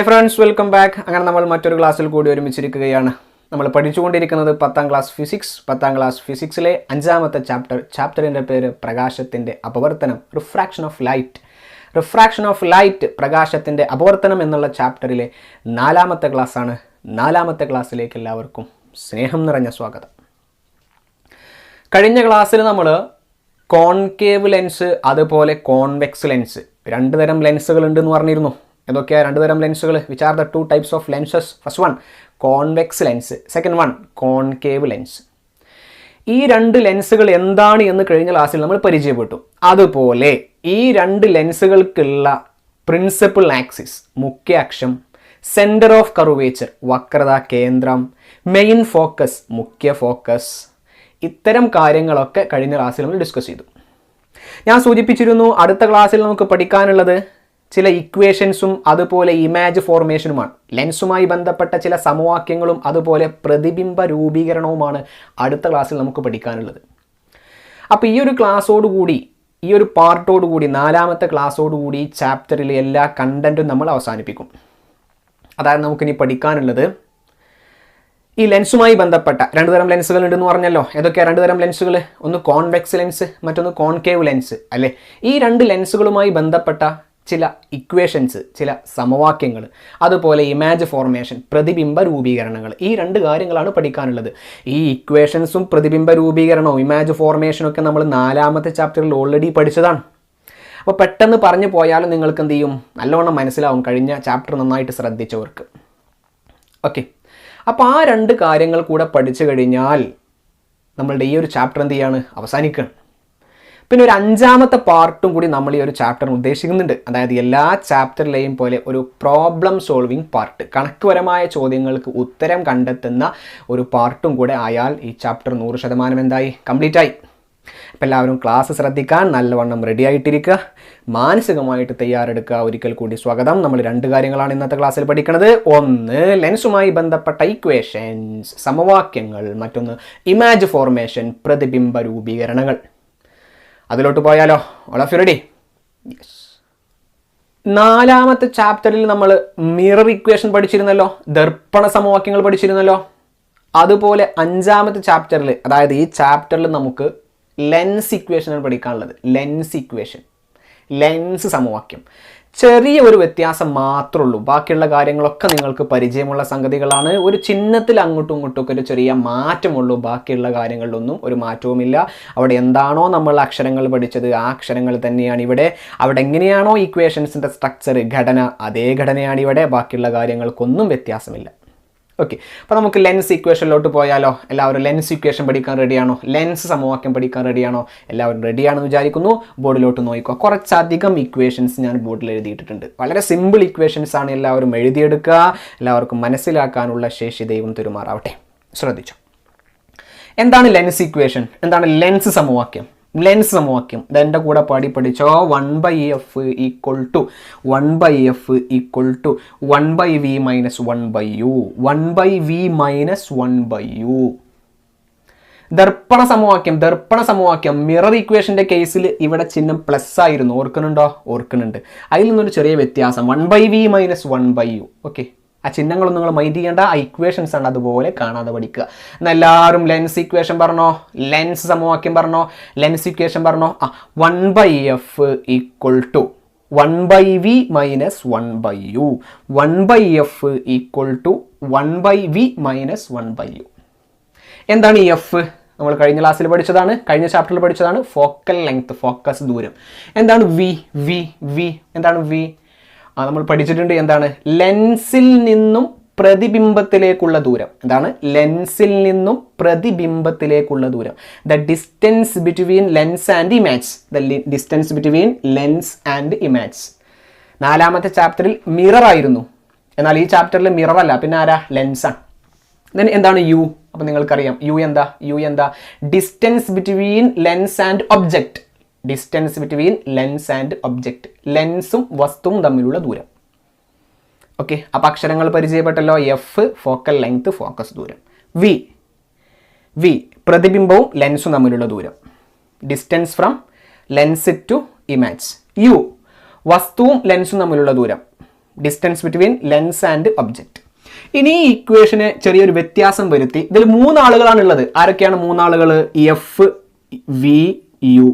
Hi friends, welcome back. അങ്ങനെ നമ്മൾ മറ്റൊരു ക്ലാസ്സിൽ കൂടി ഒരുമിച്ചിരിക്കുകയാണ്. നമ്മൾ പഠിച്ചുകൊണ്ടിരിക്കുന്നത് 10ാം ക്ലാസ് ഫിസിക്സ്. 10ാം ക്ലാസ് ഫിസിക്സിലെ 5ാമത്തെ ചാപ്റ്ററിൻ്റെ പേര് പ്രകാശത്തിൻ്റെ അപവർത്തനം, റിഫ്രാക്ഷൻ ഓഫ് ലൈറ്റ്, പ്രകാശത്തിൻ്റെ അപവർത്തനം എന്നുള്ള ചാപ്റ്ററിലെ 4ാമത്തെ ക്ലാസ്സാണ്. 4ാമത്തെ ക്ലാസ്സിലേക്ക് എല്ലാവർക്കും സ്നേഹം നിറഞ്ഞ സ്വാഗതം. കഴിഞ്ഞ ക്ലാസ്സിൽ നമ്മൾ കോൺകേവ് ലെൻസ് അതുപോലെ കോൺവെക്സ് ലെൻസ്, 2 തരം ലെൻസുകൾ ഉണ്ടെന്ന് പറഞ്ഞിരുന്നു. ഏതൊക്കെയാണ് 2 തരം ലെൻസുകൾ? Which are the 2 types of lenses? First one convex lens, second one concave lens. ഈ 2 ലെൻസുകൾ എന്താണ് എന്ന് കഴിഞ്ഞ ക്ലാസ്സിൽ നമ്മൾ പരിചയപ്പെട്ടു. അതുപോലെ ഈ 2 ലെൻസുകൾക്കുള്ള പ്രിൻസിപ്പൽ ആക്സിസ്, മുഖ്യ അക്ഷം, സെൻറ്റർ ഓഫ് കർവേച്ചർ, വക്രത കേന്ദ്രം, മെയിൻ ഫോക്കസ്, മുഖ്യ ഫോക്കസ്, ഇത്തരം കാര്യങ്ങളൊക്കെ കഴിഞ്ഞ ക്ലാസ്സിൽ നമ്മൾ ഡിസ്കസ് ചെയ്തു. ഞാൻ സൂചിപ്പിച്ചിരുന്നു അടുത്ത ക്ലാസ്സിൽ നമുക്ക് പഠിക്കാനുള്ളത് ചില ഇക്വേഷൻസും അതുപോലെ ഇമേജ് ഫോർമേഷനുമാണ്. ലെൻസുമായി ബന്ധപ്പെട്ട ചില സമവാക്യങ്ങളും അതുപോലെ പ്രതിബിംബ രൂപീകരണവുമാണ് അടുത്ത ക്ലാസ്സിൽ നമുക്ക് പഠിക്കാനുള്ളത്. അപ്പോൾ ഈ ഒരു ക്ലാസ്സോടുകൂടി, ഈ ഒരു പാർട്ടോടുകൂടി, 4ാമത്തെ ക്ലാസ്സോടുകൂടി ചാപ്റ്ററിലെ എല്ലാ കണ്ടൻറ്റും നമ്മൾ അവസാനിപ്പിക്കും. അതായത് നമുക്കിനി പഠിക്കാനുള്ളത് ഈ ലെൻസുമായി ബന്ധപ്പെട്ട 2 തരം ലെൻസുകൾ ഉണ്ടെന്ന് പറഞ്ഞല്ലോ. ഏതൊക്കെയാണ് 2 തരം ലെൻസുകൾ? ഒന്ന് കോൺവെക്സ് ലെൻസ്, മറ്റൊന്ന് കോൺകേവ് ലെൻസ് അല്ലേ. ഈ 2 ലെൻസുകളുമായി ബന്ധപ്പെട്ട ചില ഇക്വേഷൻസ്, ചില സമവാക്യങ്ങൾ, അതുപോലെ ഇമേജ് ഫോർമേഷൻ, പ്രതിബിംബ രൂപീകരണങ്ങൾ, ഈ 2 കാര്യങ്ങളാണ് പഠിക്കാനുള്ളത്. ഈ ഇക്വേഷൻസും പ്രതിബിംബ രൂപീകരണവും ഇമേജ് ഫോർമേഷനും ഒക്കെ നമ്മൾ 4ാമത്തെ ചാപ്റ്ററിൽ ഓൾറെഡി പഠിച്ചതാണ്. അപ്പോൾ പെട്ടെന്ന് പറഞ്ഞു പോയാലും നിങ്ങൾക്ക് എന്ത് ചെയ്യും, നല്ലവണ്ണം മനസ്സിലാവും കഴിഞ്ഞ ചാപ്റ്റർ നന്നായിട്ട് ശ്രദ്ധിച്ചവർക്ക്. ഓക്കെ, അപ്പോൾ ആ 2 കാര്യങ്ങൾ കൂടെ പഠിച്ചു കഴിഞ്ഞാൽ നമ്മളുടെ ഈ ഒരു ചാപ്റ്റർ എന്ത് ചെയ്യാണ്, അവസാനിക്കുകയാണ്. പിന്നെ ഒരു 5ാമത്തെ പാർട്ടും കൂടി നമ്മൾ ഈ ഒരു ചാപ്റ്ററിന് ഉദ്ദേശിക്കുന്നുണ്ട്. അതായത് എല്ലാ ചാപ്റ്ററിലെയും പോലെ ഒരു പ്രോബ്ലം സോൾവിങ് പാർട്ട്, കണക്കുപരമായ ചോദ്യങ്ങൾക്ക് ഉത്തരം കണ്ടെത്തുന്ന ഒരു പാർട്ടും കൂടെ ആയാൽ ഈ ചാപ്റ്റർ 100% എന്തായി, കംപ്ലീറ്റ് ആയി. അപ്പോൾ എല്ലാവരും ക്ലാസ് ശ്രദ്ധിക്കാൻ നല്ലവണ്ണം റെഡി ആയിട്ടിരിക്കുക, മാനസികമായിട്ട് തയ്യാറെടുക്കുക. ഒരിക്കൽ കൂടി സ്വാഗതം. നമ്മൾ 2 കാര്യങ്ങളാണ് ഇന്നത്തെ ക്ലാസ്സിൽ പഠിക്കുന്നത്. ഒന്ന് ലെൻസുമായി ബന്ധപ്പെട്ട ഇക്വേഷൻസ്, സമവാക്യങ്ങൾ, മറ്റൊന്ന് ഇമേജ് ഫോർമേഷൻ, പ്രതിബിംബ രൂപീകരണങ്ങൾ. അതിലോട്ട് പോയാലോ? All of you ready? Yes. 4ാമത്തെ ചാപ്റ്ററിൽ നമ്മൾ മിറർ ഇക്വേഷൻ പഠിച്ചിരുന്നല്ലോ, ദർപ്പണ സമവാക്യങ്ങൾ പഠിച്ചിരുന്നല്ലോ. അതുപോലെ 5ാമത്തെ ചാപ്റ്ററിൽ, അതായത് ഈ ചാപ്റ്ററിൽ നമുക്ക് ലെൻസ് ഇക്വേഷനാണ് പഠിക്കാനുള്ളത്. ലെൻസ് സമവാക്യം. ചെറിയ ഒരു വ്യത്യാസം മാത്രമേ ഉള്ളൂ. ബാക്കിയുള്ള കാര്യങ്ങളൊക്കെ നിങ്ങൾക്ക് പരിചയമുള്ള സംഗതികളാണ്. ഒരു ചിഹ്നത്തിൽ അങ്ങോട്ടും ഇങ്ങോട്ടും ഒക്കെ ഒരു ചെറിയ മാറ്റമുള്ളൂ. ബാക്കിയുള്ള കാര്യങ്ങളിലൊന്നും ഒരു മാറ്റവുമില്ല. അവിടെ എന്താണോ നമ്മൾ അക്ഷരങ്ങൾ പഠിച്ചത് ആ അക്ഷരങ്ങൾ തന്നെയാണ് ഇവിടെ. അവിടെ എങ്ങനെയാണോ ഇക്വേഷൻസിൻ്റെ സ്ട്രക്ചർ, ഘടന, അതേ ഘടനയാണ് ഇവിടെ. ബാക്കിയുള്ള കാര്യങ്ങൾക്കൊന്നും വ്യത്യാസമില്ല. ഓക്കെ, അപ്പോൾ നമുക്ക് ലെൻസ് ഇക്വേഷനിലോട്ട് പോയാലോ? എല്ലാവരും ലെൻസ് ഇക്വേഷൻ പഠിക്കാൻ റെഡിയാണോ? ലെൻസ് സമവാക്യം പഠിക്കാൻ റെഡിയാണോ? എല്ലാവരും റെഡിയാണെന്ന് വിചാരിക്കുന്നു. ബോർഡിലോട്ട് നോക്കിക്കോ. കുറച്ചധികം ഇക്വേഷൻസ് ഞാൻ ബോർഡിൽ എഴുതിയിട്ടുണ്ട്. വളരെ സിമ്പിൾ ഇക്വേഷൻസ് ആണ്. എല്ലാവരും എഴുതിയെടുക്കുക. എല്ലാവർക്കും മനസ്സിലാക്കാനുള്ള ശേഷി ദൈവം തരുമാറാവട്ടെ. ശ്രദ്ധിച്ചു. എന്താണ് ലെൻസ് ഇക്വേഷൻ? എന്താണ് ലെൻസ് സമവാക്യം? ലെൻസ് സമവാക്യം ഇതെൻ്റെ കൂടെ പഠിച്ചോ. 1/f = 1/f = 1/v - 1/u, 1/v - 1/u. ദർപ്പണ സമവാക്യം മിറർ ഇക്വേഷൻ്റെ കേസിൽ ഇവിടെ ചിഹ്നം പ്ലസ് ആയിരുന്നു. ഓർക്കുന്നുണ്ട്. അതിൽ നിന്നൊരു ചെറിയ വ്യത്യാസം, 1/v - 1/u. ഓക്കെ, ആ ചിഹ്നങ്ങളൊന്നും നിങ്ങൾ മൈൻഡ് ചെയ്യേണ്ട. ആ ഇക്വേഷൻസ് ആണ്, അതുപോലെ കാണാതെ പഠിക്കുക. എന്നാൽ എല്ലാവരും ലെൻസ് ഇക്വേഷൻ പറഞ്ഞോ, ലെൻസ് സമവാക്യം പറഞ്ഞോ, ലെൻസ് ഇക്വേഷൻ പറഞ്ഞോ. 1/f = 1/v - 1/u, 1/f = 1/v - 1/u. എന്താണ് ഈ എഫ്? നമ്മൾ കഴിഞ്ഞ ക്ലാസ്സിൽ പഠിച്ചതാണ്, കഴിഞ്ഞ ചാപ്റ്ററിൽ പഠിച്ചതാണ്. ഫോക്കൽ ലെങ്ത്, ഫോക്കസ് ദൂരം. എന്താണ് വി? എന്താണ് വി? നമ്മൾ പഠിച്ചിട്ടുണ്ട്. എന്താണ്? ലെൻസിൽ നിന്നും പ്രതിബിംബത്തിലേക്കുള്ള ദൂരം. എന്താണ്? ലെൻസിൽ നിന്നും പ്രതിബിംബത്തിലേക്കുള്ള ദൂരം. The distance between lens and image. 4ാമത്തെ ചാപ്റ്ററിൽ മിറർ ആയിരുന്നു. എന്നാൽ ഈ ചാപ്റ്ററിൽ മിറർ അല്ല, പിന്നെ ആരാ? ലെൻസാണ്. ദെൻ എന്താണ് യു? അപ്പോൾ നിങ്ങൾക്കറിയാം യു എന്താ? Distance between lens and object. ലെൻസും വസ്തുവും തമ്മിലുള്ള ദൂരം. ഓക്കെ, അപ്പോൾ അക്ഷരങ്ങൾ പരിചയപ്പെട്ടല്ലോ. എഫ് ഫോക്കൽ ലെങ്ത്, ഫോക്കസ് ദൂരം. വി പ്രതിബിംബവും ലെൻസും തമ്മിലുള്ള ദൂരം. Distance from lens to image. U വസ്തുവും ലെൻസും തമ്മിലുള്ള ദൂരം. Distance between lens and object. ഇനി ഈ ഇക്വേഷന് ചെറിയൊരു വ്യത്യാസം വരുത്തി. ഇതിൽ 3 ആളുകളാണ് ഉള്ളത്. ആരൊക്കെയാണ് 3 ആളുകൾ? F, V, U.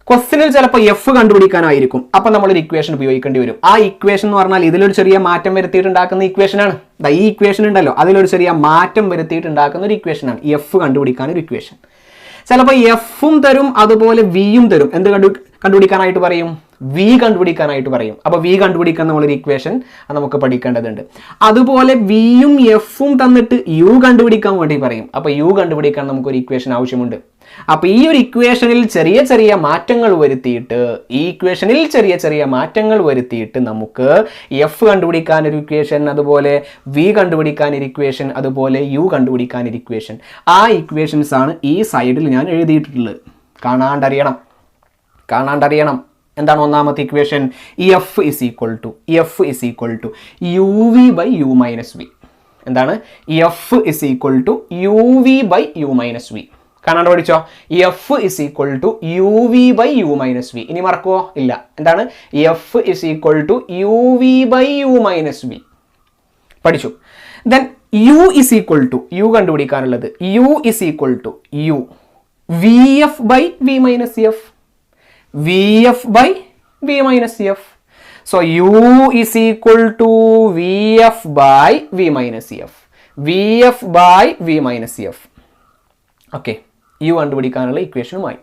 ക്വസ്റ്റ്യനിൽ ചിലപ്പോൾ എഫ് കണ്ടുപിടിക്കാനായിരിക്കും. അപ്പം നമ്മളൊരു ഇക്വേഷൻ ഉപയോഗിക്കേണ്ടി വരും. ആ ഇക്വേഷൻ എന്ന് പറഞ്ഞാൽ ഇതിലൊരു ചെറിയ മാറ്റം വരുത്തിയിട്ടുണ്ടാക്കുന്ന ഇക്വേഷനാണ്. ഈ ഇക്വേഷൻ ഉണ്ടല്ലോ, അതിലൊരു ചെറിയ മാറ്റം വരുത്തിയിട്ടുണ്ടാക്കുന്ന ഒരു ഇക്വേഷനാണ് എഫ് കണ്ടുപിടിക്കാൻ ഒരു ഇക്വേഷൻ. ചിലപ്പോൾ എഫും തരും, അതുപോലെ വിയും തരും. എന്ത് കണ്ടുപിടിക്കാനായിട്ട് പറയും? വി കണ്ടുപിടിക്കാനായിട്ട് പറയും. അപ്പോൾ വി കണ്ടുപിടിക്കാൻ നമ്മളൊരു ഇക്വേഷൻ നമുക്ക് പഠിക്കേണ്ടതുണ്ട്. അതുപോലെ വിയും എഫും തന്നിട്ട് യു കണ്ടുപിടിക്കാൻ വേണ്ടി പറയും. അപ്പോൾ യു കണ്ടുപിടിക്കാൻ നമുക്കൊരു ഇക്വേഷൻ ആവശ്യമുണ്ട്. അപ്പോൾ ഈ ഒരു ഇക്വേഷനിൽ ചെറിയ ചെറിയ മാറ്റങ്ങൾ വരുത്തിയിട്ട് നമുക്ക് എഫ് കണ്ടുപിടിക്കാൻ ഒരു ഇക്വേഷൻ, അതുപോലെ വി കണ്ടുപിടിക്കാൻ ഒരു ഇക്വേഷൻ, അതുപോലെ യു കണ്ടുപിടിക്കാൻ ഒരു ഇക്വേഷൻ. ആ ഇക്വേഷൻസ് ആണ് ഈ സൈഡിൽ ഞാൻ എഴുതിയിട്ടുള്ളത്. കാണാണ്ടറിയണം. എന്താണ് ഒന്നാമത്തെ equation? F is equal to U V by U minus V. എന്താണ്? F is equal to U V by U minus V. കാണാണ്ട് പഠിച്ചോ? F is equal to U V by U minus V. ഇനി മറക്കുവോ? ഇല്ല. എന്താണ്? F is equal to U V by U minus V. പഠിച്ചു. Then U is equal to, U കണ്ടുപിടിക്കാനുള്ളത്, U is equal to U V F by V minus F. Vf by V minus F. So U is equal to Vf by V minus F. Vf by V minus F. Okay. U കണ്ടുപിടിക്കാനുള്ള ഇക്വേഷനുമായി.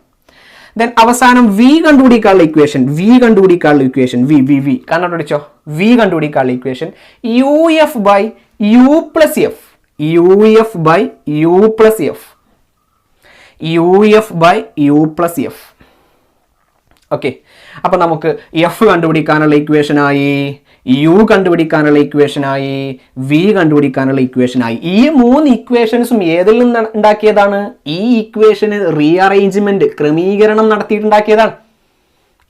Then അവസാനം V കണ്ടുപിടിക്കാനുള്ള equation. V കണ്ടുപിടിച്ചോ? V കണ്ടുപിടിക്കാനുള്ള equation UF by U plus F. UF by U plus F. UF by U plus F. Okay. അപ്പം നമുക്ക് F കണ്ടുപിടിക്കാനുള്ള ഇക്വേഷനായി, U കണ്ടുപിടിക്കാനുള്ള ഇക്വേഷനായി, V കണ്ടുപിടിക്കാനുള്ള ഇക്വേഷനായി. ഈ 3 ഇക്വേഷൻസും ഏതിൽ നിന്ന് ഉണ്ടാക്കിയതാണ്? ഈ ഇക്വേഷന് റീഅറേഞ്ച്മെന്റ്, ക്രമീകരണം നടത്തിയിട്ടുണ്ടാക്കിയതാണ്.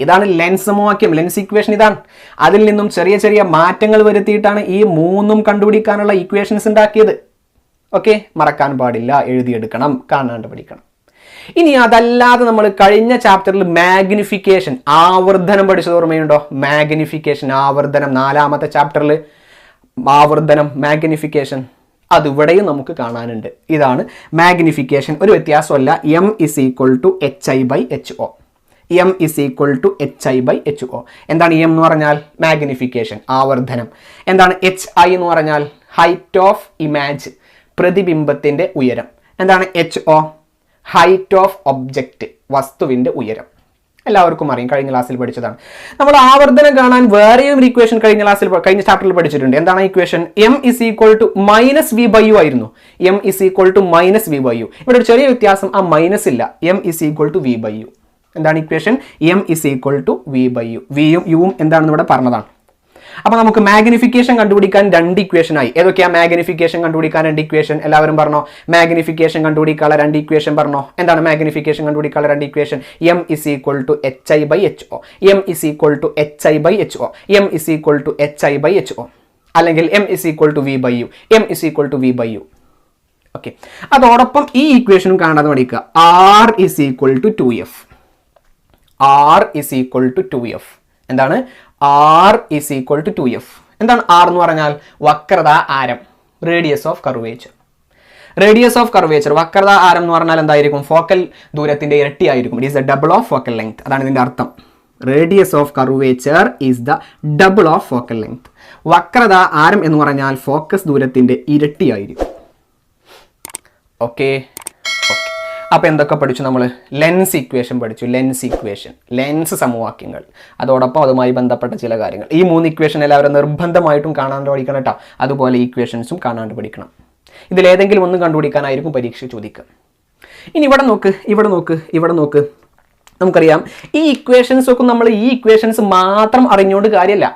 ഇതാണ് ലെൻസ് സമവാക്യം, ലെൻസ് ഇക്വേഷൻ ഇതാണ്. അതിൽ നിന്നും ചെറിയ ചെറിയ മാറ്റങ്ങൾ വരുത്തിയിട്ടാണ് ഈ 3ഉം കണ്ടുപിടിക്കാനുള്ള ഇക്വേഷൻസ് ഉണ്ടാക്കിയത്. ഓക്കെ, മറക്കാൻ പാടില്ല, എഴുതിയെടുക്കണം, കാണാണ്ട് പഠിക്കണം. ഇനി അതല്ലാതെ നമ്മൾ കഴിഞ്ഞ ചാപ്റ്ററിൽ മാഗ്നിഫിക്കേഷൻ, ആവർധനം പഠിച്ചത് ഓർമ്മയുണ്ടോ? മാഗ്നിഫിക്കേഷൻ, ആവർധനം, 4ാമത്തെ ചാപ്റ്ററിൽ ആവർധനം, മാഗ്നിഫിക്കേഷൻ, അതിവിടെയും നമുക്ക് കാണാനുണ്ട്. ഇതാണ് മാഗ്നിഫിക്കേഷൻ. ഒരു വ്യത്യാസമല്ല. M is equal to H I by H O. M is equal to H I by H O. എന്താണ് എം എന്ന് പറഞ്ഞാൽ? മാഗ്നിഫിക്കേഷൻ, ആവർധനം. എന്താണ് എച്ച് ഐ എന്ന് പറഞ്ഞാൽ? ഹൈറ്റ് ഓഫ് ഇമേജ്, പ്രതിബിംബത്തിന്റെ ഉയരം. എന്താണ് H O? Height of object, വസ്തുവിന്റെ ഉയരം. എല്ലാവർക്കും അറിയാം, കഴിഞ്ഞ ക്ലാസ്സിൽ പഠിച്ചതാണ്. നമ്മൾ ആവർത്തനം കാണാൻ വേറെയും ഒരു ഇക്വേഷൻ കഴിഞ്ഞ ചാപ്റ്ററിൽ പഠിച്ചിട്ടുണ്ട്. എന്താണ് equation? M is equal to minus V by U ആയിരുന്നു. M is equal to minus V by U. ഇവിടെ ഒരു ചെറിയ വ്യത്യാസം, ആ മൈനസ് ഇല്ല. M is equal to V by U. എന്താണ് equation? M is equal to V by U. വിയും യുവും എന്താണെന്ന് ഇവിടെ പറഞ്ഞതാണ്. അപ്പോൾ നമുക്ക് മാഗ്നിഫിക്കേഷൻ കണ്ടുപിടിക്കാൻ 2 ഇക്വേഷനായി. ഏതൊക്കെയാ മാഗ്നിഫിക്കേഷൻ കണ്ടുപിടിക്കാൻ 2 ഇക്വേഷൻ? എല്ലാവരും പറഞ്ഞോ. മാഗ്നിഫിക്കേഷൻ കണ്ടുപിടിക്കാനുള്ള 2 ഇക്വേഷൻ പറഞ്ഞോ. എന്താണ് മാഗ്നിഫിക്കേഷൻ കണ്ടുപിടിക്കാനുള്ള 2 equation? M is equal to H I by H O. M is equal to H I by H O. M is equal to H I by H O. അല്ലെങ്കിൽ M is equal to V by U. M is equal to V by U. Okay. അതോടൊപ്പം ഈ ഇക്വേഷനും കാണാതെ പഠിക്കുക. R is equal to 2f. R is equal to 2f. എന്താണ്? R is equal to 2f. എന്താണ് R എന്ന് പറഞ്ഞാൽ? വക്രത ആരം, radius of curvature. Radius of curvature, വക്രത ആരം എന്ന് പറഞ്ഞാൽ എന്തായിരിക്കും? ഫോക്കൽ ദൂരത്തിന്റെ ഇരട്ടി ആയിരിക്കും. It is the double of focal length. അതാണ് ഇതിന്റെ അർത്ഥം. Radius of curvature is the double of focal length. വക്രത ആരം എന്ന് പറഞ്ഞാൽ ഫോക്കസ് ദൂരത്തിന്റെ ഇരട്ടി ആയിരിക്കും. ഓക്കെ. അപ്പോൾ എന്തൊക്കെ പഠിച്ചു നമ്മൾ? ലെൻസ് ഇക്വേഷൻ പഠിച്ചു. ലെൻസ് സമവാക്യങ്ങൾ, അതോടൊപ്പം അതുമായി ബന്ധപ്പെട്ട ചില കാര്യങ്ങൾ. ഈ 3 ഇക്വേഷൻ എല്ലാവരും നിർബന്ധമായിട്ടും കാണാണ്ട് പഠിക്കണം കേട്ടോ. അതുപോലെ ഇക്വേഷൻസും കാണാണ്ട് പഠിക്കണം. ഇതിലേതെങ്കിലും ഒന്ന് കണ്ടുപിടിക്കാനായിരിക്കും പരീക്ഷ ചോദിക്കുക. ഇനി ഇവിടെ നോക്ക്. നമുക്കറിയാം ഈ ഇക്വേഷൻസ് ഒക്കെ നമ്മൾ ഈ ഇക്വേഷൻസ് മാത്രം അറിഞ്ഞുകൊണ്ട് കാര്യമല്ല.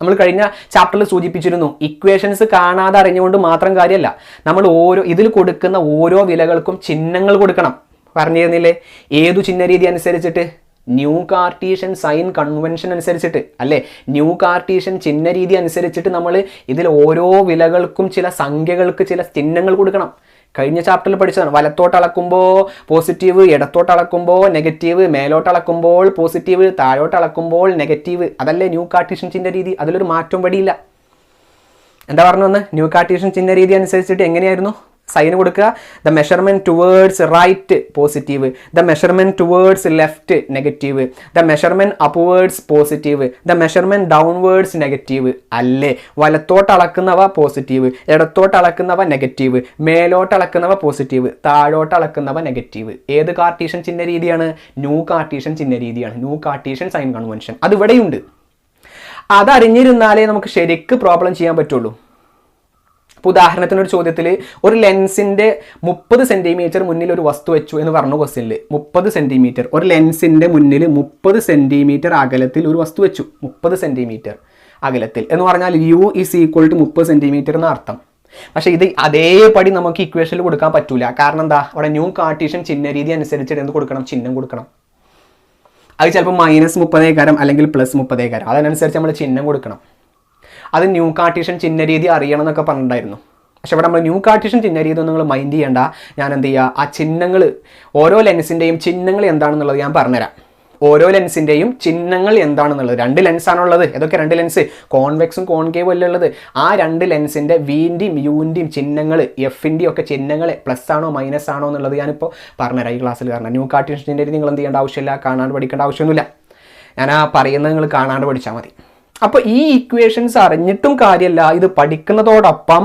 നമ്മൾ കഴിഞ്ഞ ചാപ്റ്ററിൽ സൂചിപ്പിച്ചിരുന്നു, ഇക്വേഷൻസ് കാണാതെ അറിഞ്ഞുകൊണ്ട് മാത്രം കാര്യമല്ല. നമ്മൾ ഇതിൽ കൊടുക്കുന്ന ഓരോ വിലകൾക്കും ചിഹ്നങ്ങൾ കൊടുക്കണം. പറഞ്ഞിരുന്നില്ലേ? ഏതു ചിഹ്ന രീതി അനുസരിച്ചിട്ട്? ന്യൂ കാർട്ടീഷ്യൻ സൈൻ കൺവെൻഷൻ അനുസരിച്ചിട്ട് അല്ലേ? ന്യൂ കാർട്ടീഷ്യൻ ചിഹ്ന രീതി അനുസരിച്ചിട്ട് നമ്മൾ ഇതിൽ ഓരോ വിലകൾക്കും ചില സംഖ്യകൾക്ക് ചില ചിഹ്നങ്ങൾ കൊടുക്കണം. കഴിഞ്ഞ ചാപ്റ്ററിൽ പഠിച്ചതാണ്. വലത്തോട്ട് അളക്കുമ്പോൾ പോസിറ്റീവ്, ഇടത്തോട്ട് അളക്കുമ്പോൾ നെഗറ്റീവ്, മേലോട്ട് അളക്കുമ്പോൾ പോസിറ്റീവ്, താഴോട്ട് അളക്കുമ്പോൾ നെഗറ്റീവ്. അതല്ലേ ന്യൂ കാർട്ടീഷ്യൻ ചിഹ്ന രീതി. അതിലൊരു മാറ്റം വഴിയില്ല. എന്താ പറഞ്ഞു വന്ന്? ന്യൂ കാർട്ടീഷ്യൻ ചിഹ്ന രീതി അനുസരിച്ചിട്ട് എങ്ങനെയായിരുന്നു സൈൻ കൊടുക്കുക? The measurement towards right positive, the measurement towards left negative, the measurement upwards positive, the measurement downwards negative. അല്ലേ? വലത്തോട്ട് അളക്കുന്നവ പോസിറ്റീവ്, ഇടത്തോട്ട് അളക്കുന്നവ നെഗറ്റീവ്, മേലോട്ട് അളക്കുന്നവ പോസിറ്റീവ്, താഴോട്ട് അളക്കുന്നവ നെഗറ്റീവ്. ഏത് കാർട്ടീഷ്യൻ ചിഹ്ന രീതിയാണ്? ന്യൂ കാർട്ടീഷ്യൻ ചിഹ്ന രീതിയാണ്. New Cartesian sign convention. അത് ഇവിടെയുണ്ട്. അതറിഞ്ഞിരുന്നാലേ നമുക്ക് ശരിക്ക് പ്രോബ്ലം ചെയ്യാൻ പറ്റുള്ളൂ. ഇപ്പോൾ ഉദാഹരണത്തിന് ഒരു ചോദ്യത്തിൽ ഒരു ലെൻസിൻ്റെ 30 സെൻറ്റിമീറ്റർ മുന്നിൽ ഒരു വസ്തു വെച്ചു എന്ന് പറഞ്ഞു. ക്വസ്റ്റ്യനിൽ 30 സെൻറ്റിമീറ്റർ, ഒരു ലെൻസിൻ്റെ മുന്നിൽ 30 സെൻറ്റിമീറ്റർ അകലത്തിൽ ഒരു വസ്തു വെച്ചു. 30 സെൻറ്റിമീറ്റർ അകലത്തിൽ എന്ന് പറഞ്ഞാൽ u is equal to 30 centimetre എന്ന അർത്ഥം. പക്ഷേ ഇത് അതേപടി നമുക്ക് ഇക്വേഷനിൽ കൊടുക്കാൻ പറ്റൂല. കാരണം എന്താ? അവിടെ ന്യൂ കാർട്ടീഷ്യൻ ചിഹ്ന രീതി അനുസരിച്ചിട്ട് എന്ത് കൊടുക്കണം? ചിഹ്നം കൊടുക്കണം. അത് ചിലപ്പോൾ -30 അല്ലെങ്കിൽ +30. അതിനനുസരിച്ച് നമ്മൾ ചിഹ്നം കൊടുക്കണം. അത് ന്യൂ കാർട്ടീഷ്യൻ ചിഹ്ന രീതി അറിയണം എന്നൊക്കെ പറഞ്ഞിട്ടുണ്ടായിരുന്നു. പക്ഷെ ഇവിടെ നമ്മൾ ന്യൂ കാർട്ടീഷ്യൻ ചിഹ്ന രീതി ഒന്നും നിങ്ങൾ മൈൻഡ് ചെയ്യേണ്ട. ഞാൻ എന്ത് ചെയ്യുക? ആ ചിഹ്നങ്ങൾ, ഓരോ ലെൻസിൻ്റെയും ചിഹ്നങ്ങൾ എന്താണെന്നുള്ളത് ഞാൻ പറഞ്ഞുതരാം. ഓരോ ലെൻസിൻ്റെയും ചിഹ്നങ്ങൾ എന്താണെന്നുള്ളത്. 2 ലെൻസാണുള്ളത്. ഏതൊക്കെ 2 ലെൻസ്? കോൺവെക്സും കോൺകേവും അല്ലേ ഉള്ളത്. ആ 2 ലെൻസിൻ്റെ വിൻ്റെയും യുവിൻ്റെയും ചിഹ്നങ്ങൾ, എഫിൻ്റെയും ഒക്കെ ചിഹ്നങ്ങൾ പ്ലസ് ആണോ മൈനസ് ആണോ എന്നുള്ളത് ഞാനിപ്പോൾ പറഞ്ഞുതരാം ഈ ക്ലാസ്സിൽ. കാരണം ന്യൂ കാർട്ടീഷ്യൻ ചിഹ്ന രീതി നിങ്ങൾ എന്ത് ചെയ്യേണ്ട ആവശ്യമില്ല, കാണാണ്ട് പഠിക്കേണ്ട ആവശ്യമൊന്നുമില്ല. ഞാൻ ആ പറയുന്നത് നിങ്ങൾ കാണാണ്ട് പഠിച്ചാൽ മതി. അപ്പോൾ ഈ ഇക്വേഷൻസ് അറിഞ്ഞിട്ടും കാര്യമല്ല. ഇത് പഠിക്കുന്നതോടൊപ്പം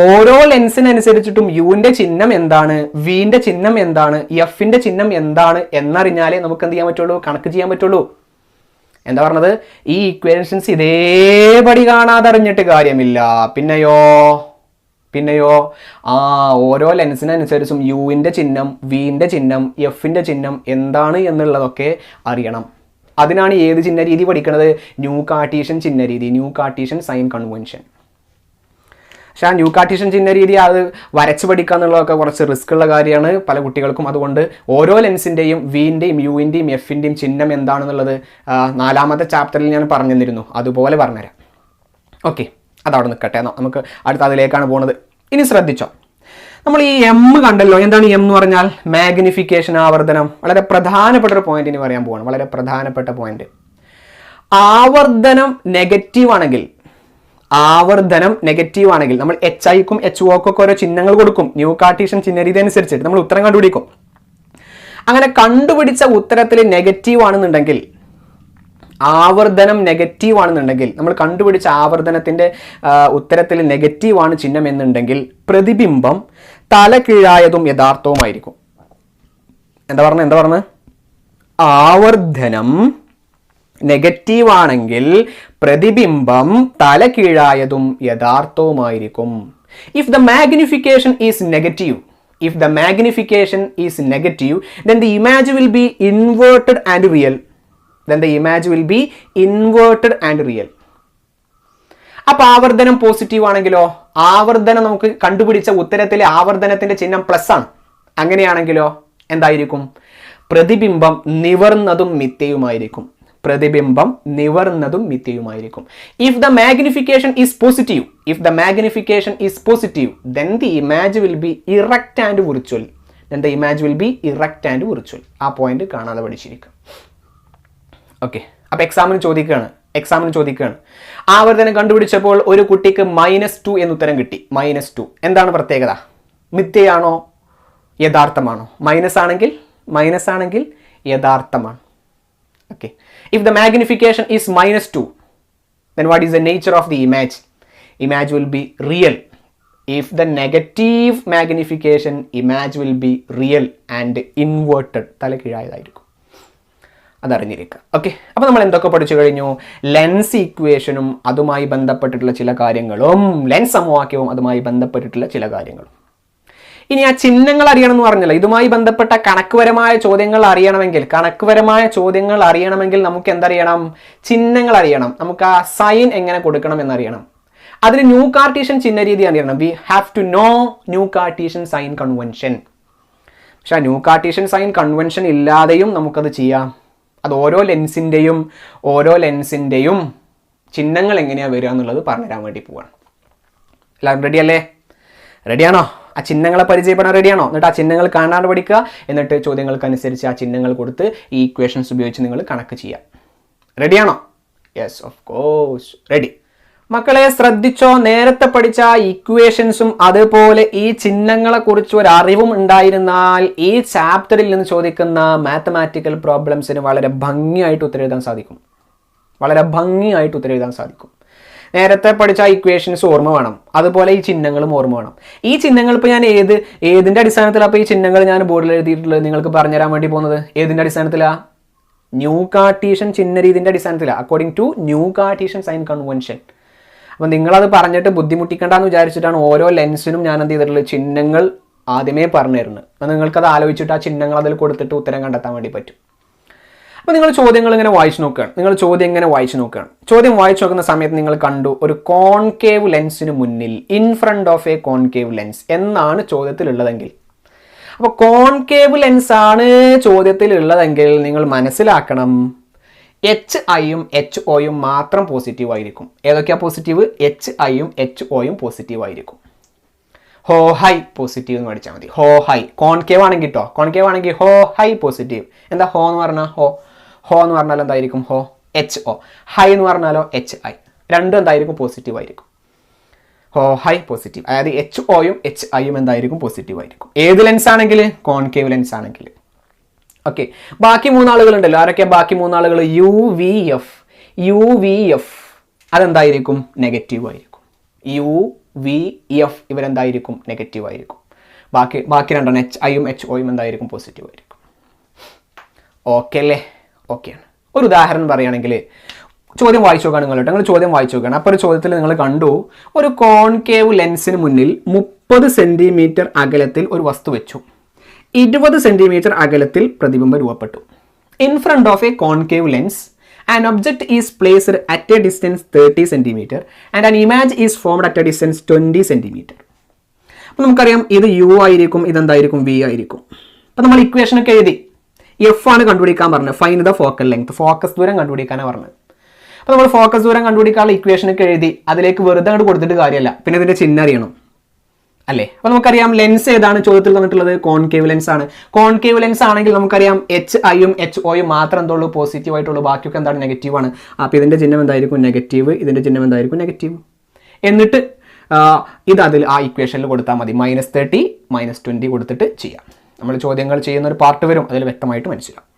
ഓരോ ലെൻസിനനുസരിച്ചിട്ടും യുവിൻ്റെ ചിഹ്നം എന്താണ്, വിൻ്റെ ചിഹ്നം എന്താണ്, എഫിൻ്റെ ചിഹ്നം എന്താണ് എന്നറിഞ്ഞാലേ നമുക്ക് എന്ത് ചെയ്യാൻ പറ്റുള്ളൂ? കണക്ക് ചെയ്യാൻ പറ്റുള്ളൂ. എന്താ പറഞ്ഞത്? ഈ ഇക്വേഷൻസ് ഇതേപടി കാണാതെ അറിഞ്ഞിട്ട് കാര്യമില്ല. പിന്നെയോ ഓരോ ലെൻസിനനുസരിച്ചും യുവിൻ്റെ ചിഹ്നം, വിൻ്റെ ചിഹ്നം, എഫിൻ്റെ ചിഹ്നം എന്താണ് എന്നുള്ളതൊക്കെ അറിയണം. അതിനാണ് ഏത് ചിഹ്ന രീതി പഠിക്കുന്നത്? ന്യൂ കാർട്ടീഷ്യൻ ചിഹ്ന രീതി, ന്യൂ കാർട്ടീഷ്യൻ സൈൻ കൺവെൻഷൻ. പക്ഷേ ആ ന്യൂ കാർട്ടീഷ്യൻ ചിഹ്ന രീതി അത് വരച്ച് പഠിക്കുക എന്നുള്ളതൊക്കെ കുറച്ച് റിസ്ക് ഉള്ള കാര്യമാണ് പല കുട്ടികൾക്കും. അതുകൊണ്ട് ഓരോ ലെൻസിൻ്റെയും വിൻ്റെയും യുവിൻ്റെയും എഫിൻ്റെയും ചിഹ്നം എന്താണെന്നുള്ളത് 4ാമത്തെ ചാപ്റ്ററിൽ ഞാൻ പറഞ്ഞു തന്നിരുന്നു. അതുപോലെ പറഞ്ഞുതരാം. ഓക്കെ, അതവിടെ നിൽക്കട്ടെ. നമുക്ക് അടുത്ത അതിലേക്കാണ് പോകുന്നത്. ഇനി ശ്രദ്ധിച്ചോ, നമ്മൾ ഈ എം കണ്ടല്ലോ. എന്താണ് എം എന്ന് പറഞ്ഞാൽ? മാഗ്നിഫിക്കേഷൻ, ആവർത്തനം. വളരെ പ്രധാനപ്പെട്ട ഒരു പോയിന്റ് ഇനി പറയാൻ പോവാണ്. വളരെ പ്രധാനപ്പെട്ട പോയിന്റ്. ആവർത്തനം നെഗറ്റീവ് ആണെങ്കിൽ നമ്മൾ HIക്കും HOക്കും ഓരോ ചിഹ്നങ്ങൾ കൊടുക്കും. ന്യൂ കാർട്ടീഷ്യൻ ചിഹ്ന രീതി അനുസരിച്ചിട്ട് നമ്മൾ ഉത്തരം കണ്ടുപിടിക്കും. അങ്ങനെ കണ്ടുപിടിച്ച ഉത്തരത്തിൽ നെഗറ്റീവ് ആണെന്നുണ്ടെങ്കിൽ, ആവർത്തനം നെഗറ്റീവ് ആണെന്നുണ്ടെങ്കിൽ, നമ്മൾ കണ്ടുപിടിച്ച ആവർത്തനത്തിൻ്റെ ഉത്തരത്തിൽ നെഗറ്റീവാണ് ചിഹ്നം എന്നുണ്ടെങ്കിൽ പ്രതിബിംബം തലകീഴായതും യഥാർത്ഥവുമായിരിക്കും. എന്താ പറഞ്ഞത്? ആവർത്തനം നെഗറ്റീവ് ആണെങ്കിൽ പ്രതിബിംബം തലകീഴായതും യഥാർത്ഥവുമായിരിക്കും. If the magnification is negative, then the image will be inverted and real. അപ്പോൾ ആവർത്തനം പോസിറ്റീവ് ആണെങ്കിലോ? ആവർത്തനം നമുക്ക് കണ്ടുപിടിച്ച ഉത്തരത്തിലെ ആവർത്തനത്തിന്റെ ചിഹ്നം പ്ലസ് ആണ്. അങ്ങനെയാണെങ്കിലോ എന്തായിരിക്കും? പ്രതിബിംബം നിവർന്നതും മിഥ്യയുമായിരിക്കും. If the magnification is positive, then the image will be erect and virtual. ആ പോയിന്റ് കാണാതെ പഠിച്ചിരിക്കും. ഓക്കെ, അപ്പോൾ എക്സാമിന് ചോദിക്കുകയാണ്. ആവർത്തനം കണ്ടുപിടിച്ചപ്പോൾ ഒരു കുട്ടിക്ക് -2 എന്ന് ഉത്തരം കിട്ടി. -2 എന്താണ് പ്രത്യേകത? മിഥ്യയാണോ യഥാർത്ഥമാണോ? മൈനസ് ആണെങ്കിൽ യഥാർത്ഥമാണ്. Okay, if the magnification is -2, then what is the nature of the image? Image will be real. If the negative magnification, image will be real and inverted. തലകീഴായതായിരിക്കും. അതറിഞ്ഞിരിക്കുക. ഓക്കെ, അപ്പോൾ നമ്മൾ എന്തൊക്കെ പഠിച്ചു കഴിഞ്ഞു? ലെൻസ് ഇക്വേഷനും അതുമായി ബന്ധപ്പെട്ടിട്ടുള്ള ചില കാര്യങ്ങളും ലെൻസ് സമവാക്യവും അതുമായി ബന്ധപ്പെട്ടിട്ടുള്ള ചില കാര്യങ്ങളും. ഇനി ആ ചിഹ്നങ്ങൾ അറിയണം എന്ന് പറഞ്ഞല്ലോ. ഇതുമായി ബന്ധപ്പെട്ട കണക്കുപരമായ ചോദ്യങ്ങൾ അറിയണമെങ്കിൽ നമുക്ക് എന്തറിയണം? ചിഹ്നങ്ങൾ അറിയണം. നമുക്ക് ആ സൈൻ എങ്ങനെ കൊടുക്കണം എന്നറിയണം. അതിന് ന്യൂ കാർട്ടീഷ്യൻ ചിഹ്ന രീതി അറിയണം. We have to know new Cartesian sign convention. പക്ഷെ ആ ന്യൂ കാർട്ടീഷ്യൻ സൈൻ കൺവെൻഷൻ ഇല്ലാതെയും നമുക്കത് ചെയ്യാം. അത് ഓരോ ലെൻസിൻ്റെയും ചിഹ്നങ്ങൾ എങ്ങനെയാണ് വരിക എന്നുള്ളത് പറഞ്ഞുതരാൻ വേണ്ടി പോവാണ്. എല്ലാവരും റെഡിയല്ലേ? റെഡിയാണോ? ആ ചിഹ്നങ്ങളെ പരിചയപ്പെടാൻ റെഡിയാണോ? എന്നിട്ട് ആ ചിഹ്നങ്ങൾ കാണാണ്ട് പഠിക്കുക, എന്നിട്ട് ചോദ്യങ്ങൾക്കനുസരിച്ച് ആ ചിഹ്നങ്ങൾ കൊടുത്ത് ഈ ഇക്വേഷൻസ് ഉപയോഗിച്ച് നിങ്ങൾ കണക്ക് ചെയ്യുക. റെഡിയാണോ? Yes, of course ready. മക്കളെ ശ്രദ്ധിച്ചോ, നേരത്തെ പഠിച്ച ഇക്വേഷൻസും അതുപോലെ ഈ ചിഹ്നങ്ങളെ കുറിച്ച് ഒരു അറിവും ഉണ്ടായിരുന്നാൽ ഈ ചാപ്റ്ററിൽ നിന്ന് ചോദിക്കുന്ന മാത്തമാറ്റിക്കൽ പ്രോബ്ലംസിന് വളരെ ഭംഗിയായിട്ട് ഉത്തരവെഴുതാൻ സാധിക്കും. വളരെ ഭംഗിയായിട്ട് ഉത്തരവെഴുതാൻ സാധിക്കും. നേരത്തെ പഠിച്ച ഇക്വേഷൻസ് ഓർമ്മ വേണം, അതുപോലെ ഈ ചിഹ്നങ്ങളും ഓർമ്മ വേണം. ഈ ചിഹ്നങ്ങൾ ഇപ്പോൾ ഞാൻ ഏതിൻ്റെ അടിസ്ഥാനത്തിലാണ് അപ്പോൾ ഈ ചിഹ്നങ്ങൾ ഞാൻ ബോർഡിൽ എഴുതിയിട്ടുള്ളത് നിങ്ങൾക്ക് പറഞ്ഞുതരാൻ വേണ്ടി പോകുന്നത്? ഏതിൻ്റെ അടിസ്ഥാനത്തിലാണ്? ന്യൂ കാർട്ടീഷ്യൻ ചിഹ്ന രീതിൻ്റെ അടിസ്ഥാനത്തിലാണ്, according to new Cartesian sign convention. അപ്പം നിങ്ങളത് പറഞ്ഞിട്ട് ബുദ്ധിമുട്ടിക്കണ്ടെന്ന് വിചാരിച്ചിട്ടാണ് ഓരോ ലെൻസിനും ഞാൻ എന്ത് ചെയ്തിട്ടുള്ളത്, ചിഹ്നങ്ങൾ ആദ്യമേ പറഞ്ഞു തരുന്നത്. അപ്പം നിങ്ങൾക്കത് ആലോചിച്ചിട്ട് ആ ചിഹ്നങ്ങൾ അതിൽ കൊടുത്തിട്ട് ഉത്തരം കണ്ടെത്താൻ വേണ്ടി പറ്റും. അപ്പോൾ നിങ്ങൾ ചോദ്യങ്ങൾ ഇങ്ങനെ വായിച്ചു നോക്കുകയാണ്. ചോദ്യം വായിച്ചു നോക്കുന്ന സമയത്ത് നിങ്ങൾ കണ്ടു ഒരു കോൺകേവ് ലെൻസിന് മുന്നിൽ, in front of a concave lens എന്നാണ് ചോദ്യത്തിലുള്ളതെങ്കിൽ, അപ്പോൾ കോൺകേവ് ലെൻസ് ആണ് ചോദ്യത്തിലുള്ളതെങ്കിൽ നിങ്ങൾ മനസ്സിലാക്കണം HIയും HOയും മാത്രം പോസിറ്റീവ് ആയിരിക്കും. ഏതൊക്കെയാ പോസിറ്റീവ്? HIയും HOയും പോസിറ്റീവ് ആയിരിക്കും. ഹോ ഹൈ പോസിറ്റീവ് എന്ന് പഠിച്ചാൽ മതി. ഹോ ഹൈ കോൺകേവ് ആണെങ്കിൽ കേട്ടോ, കോൺകേവ് ആണെങ്കിൽ ഹോ ഹൈ പോസിറ്റീവ്. എന്താ ഹോ എന്ന് പറഞ്ഞാൽ? ഹോ എന്ന് പറഞ്ഞാൽ എന്തായിരിക്കും? ഹോ HO. ഹൈ എന്ന് പറഞ്ഞാലോ HI. രണ്ടും എന്തായിരിക്കും? പോസിറ്റീവ് ആയിരിക്കും. ഹോ ഹൈ പോസിറ്റീവ്, അതായത് HOയും HIയും എന്തായിരിക്കും? പോസിറ്റീവ് ആയിരിക്കും. ഏത് ലെൻസ് ആണെങ്കിൽ? കോൺകേവ് ലെൻസ് ആണെങ്കിൽ. ഓക്കെ, ബാക്കി മൂന്നാളുകളുണ്ടല്ലോ. ആരൊക്കെയാ ബാക്കി മൂന്നാളുകൾ? UVF അതെന്തായിരിക്കും? നെഗറ്റീവ് ആയിരിക്കും. UVF ഇവരെന്തായിരിക്കും? നെഗറ്റീവ് ആയിരിക്കും. ബാക്കി രണ്ടെണ്ണം HIയും HOയും എന്തായിരിക്കും? പോസിറ്റീവ് ആയിരിക്കും. ഓക്കെ അല്ലേ? ഓക്കെയാണ്. ഒരു ഉദാഹരണം പറയുകയാണെങ്കിൽ ചോദ്യം വായിച്ചു നോക്കുകയാണ് നിങ്ങൾ ചോദ്യം വായിച്ചു നോക്കുകയാണ്. അപ്പോൾ ഒരു ചോദ്യത്തിൽ നിങ്ങൾ കണ്ടു ഒരു കോൺകേവ് ലെൻസിന് മുന്നിൽ 30 സെൻറ്റിമീറ്റർ അകലത്തിൽ ഒരു വസ്തു വെച്ചു. 20 സെൻറ്റിമീറ്റർ അകലത്തിൽ പ്രതിബിംബം രൂപപ്പെട്ടു. In front of a concave lens an object is placed at a distance 30 centimetre and an image is formed at a distance 20 centimetre. അപ്പോൾ നമുക്കറിയാം ഇത് U ആയിരിക്കും, ഇതെന്തായിരിക്കും? V ആയിരിക്കും. അപ്പോൾ നമ്മൾ ഇക്വേഷനൊക്കെ എഴുതി. F ആണ് കണ്ടുപിടിക്കാൻ പറഞ്ഞത്. Find the focal length, focus ദൂരം കണ്ടുപിടിക്കാനാണ് പറഞ്ഞത്. അപ്പോൾ നമ്മൾ ഫോക്കസ് ദൂരം കണ്ടുപിടിക്കാനുള്ള ഇക്വേഷനൊക്കെ എഴുതി. അതിലേക്ക് വെറുതെ അങ്ങോട്ട് കൊടുത്തിട്ട് കാര്യമല്ല, പിന്നെ ഇതിൻ്റെ ചിഹ്നം അറിയണം അല്ലേ? അപ്പോൾ നമുക്കറിയാം ലെൻസ് ഏതാണ് ചോദ്യത്തിൽ തന്നിട്ടുള്ളത്? കോൺകേവ് ലെൻസ് ആണ്. കോൺകേവ് ലെൻസ് ആണെങ്കിൽ നമുക്കറിയാം HIയും HOയും മാത്രം എന്തുള്ളൂ? പോസിറ്റീവ് ആയിട്ടുള്ളൂ. ബാക്കിയൊക്കെ എന്താണ്? നെഗറ്റീവ് ആണ്. അപ്പോൾ ഇതിൻ്റെ ചിഹ്നം എന്തായിരിക്കും? നെഗറ്റീവ്. ഇതിൻ്റെ ചിഹ്നം എന്തായിരിക്കും? നെഗറ്റീവ്. എന്നിട്ട് ഇത് അതിൽ ആ ഇക്വേഷനിൽ കൊടുത്താൽ മതി. -30 -20 കൊടുത്തിട്ട് ചെയ്യാം. നമ്മൾ ചോദ്യങ്ങൾ ചെയ്യുന്ന ഒരു പാർട്ട് വരും, അതിൽ വ്യക്തമായിട്ട് മനസ്സിലാവും.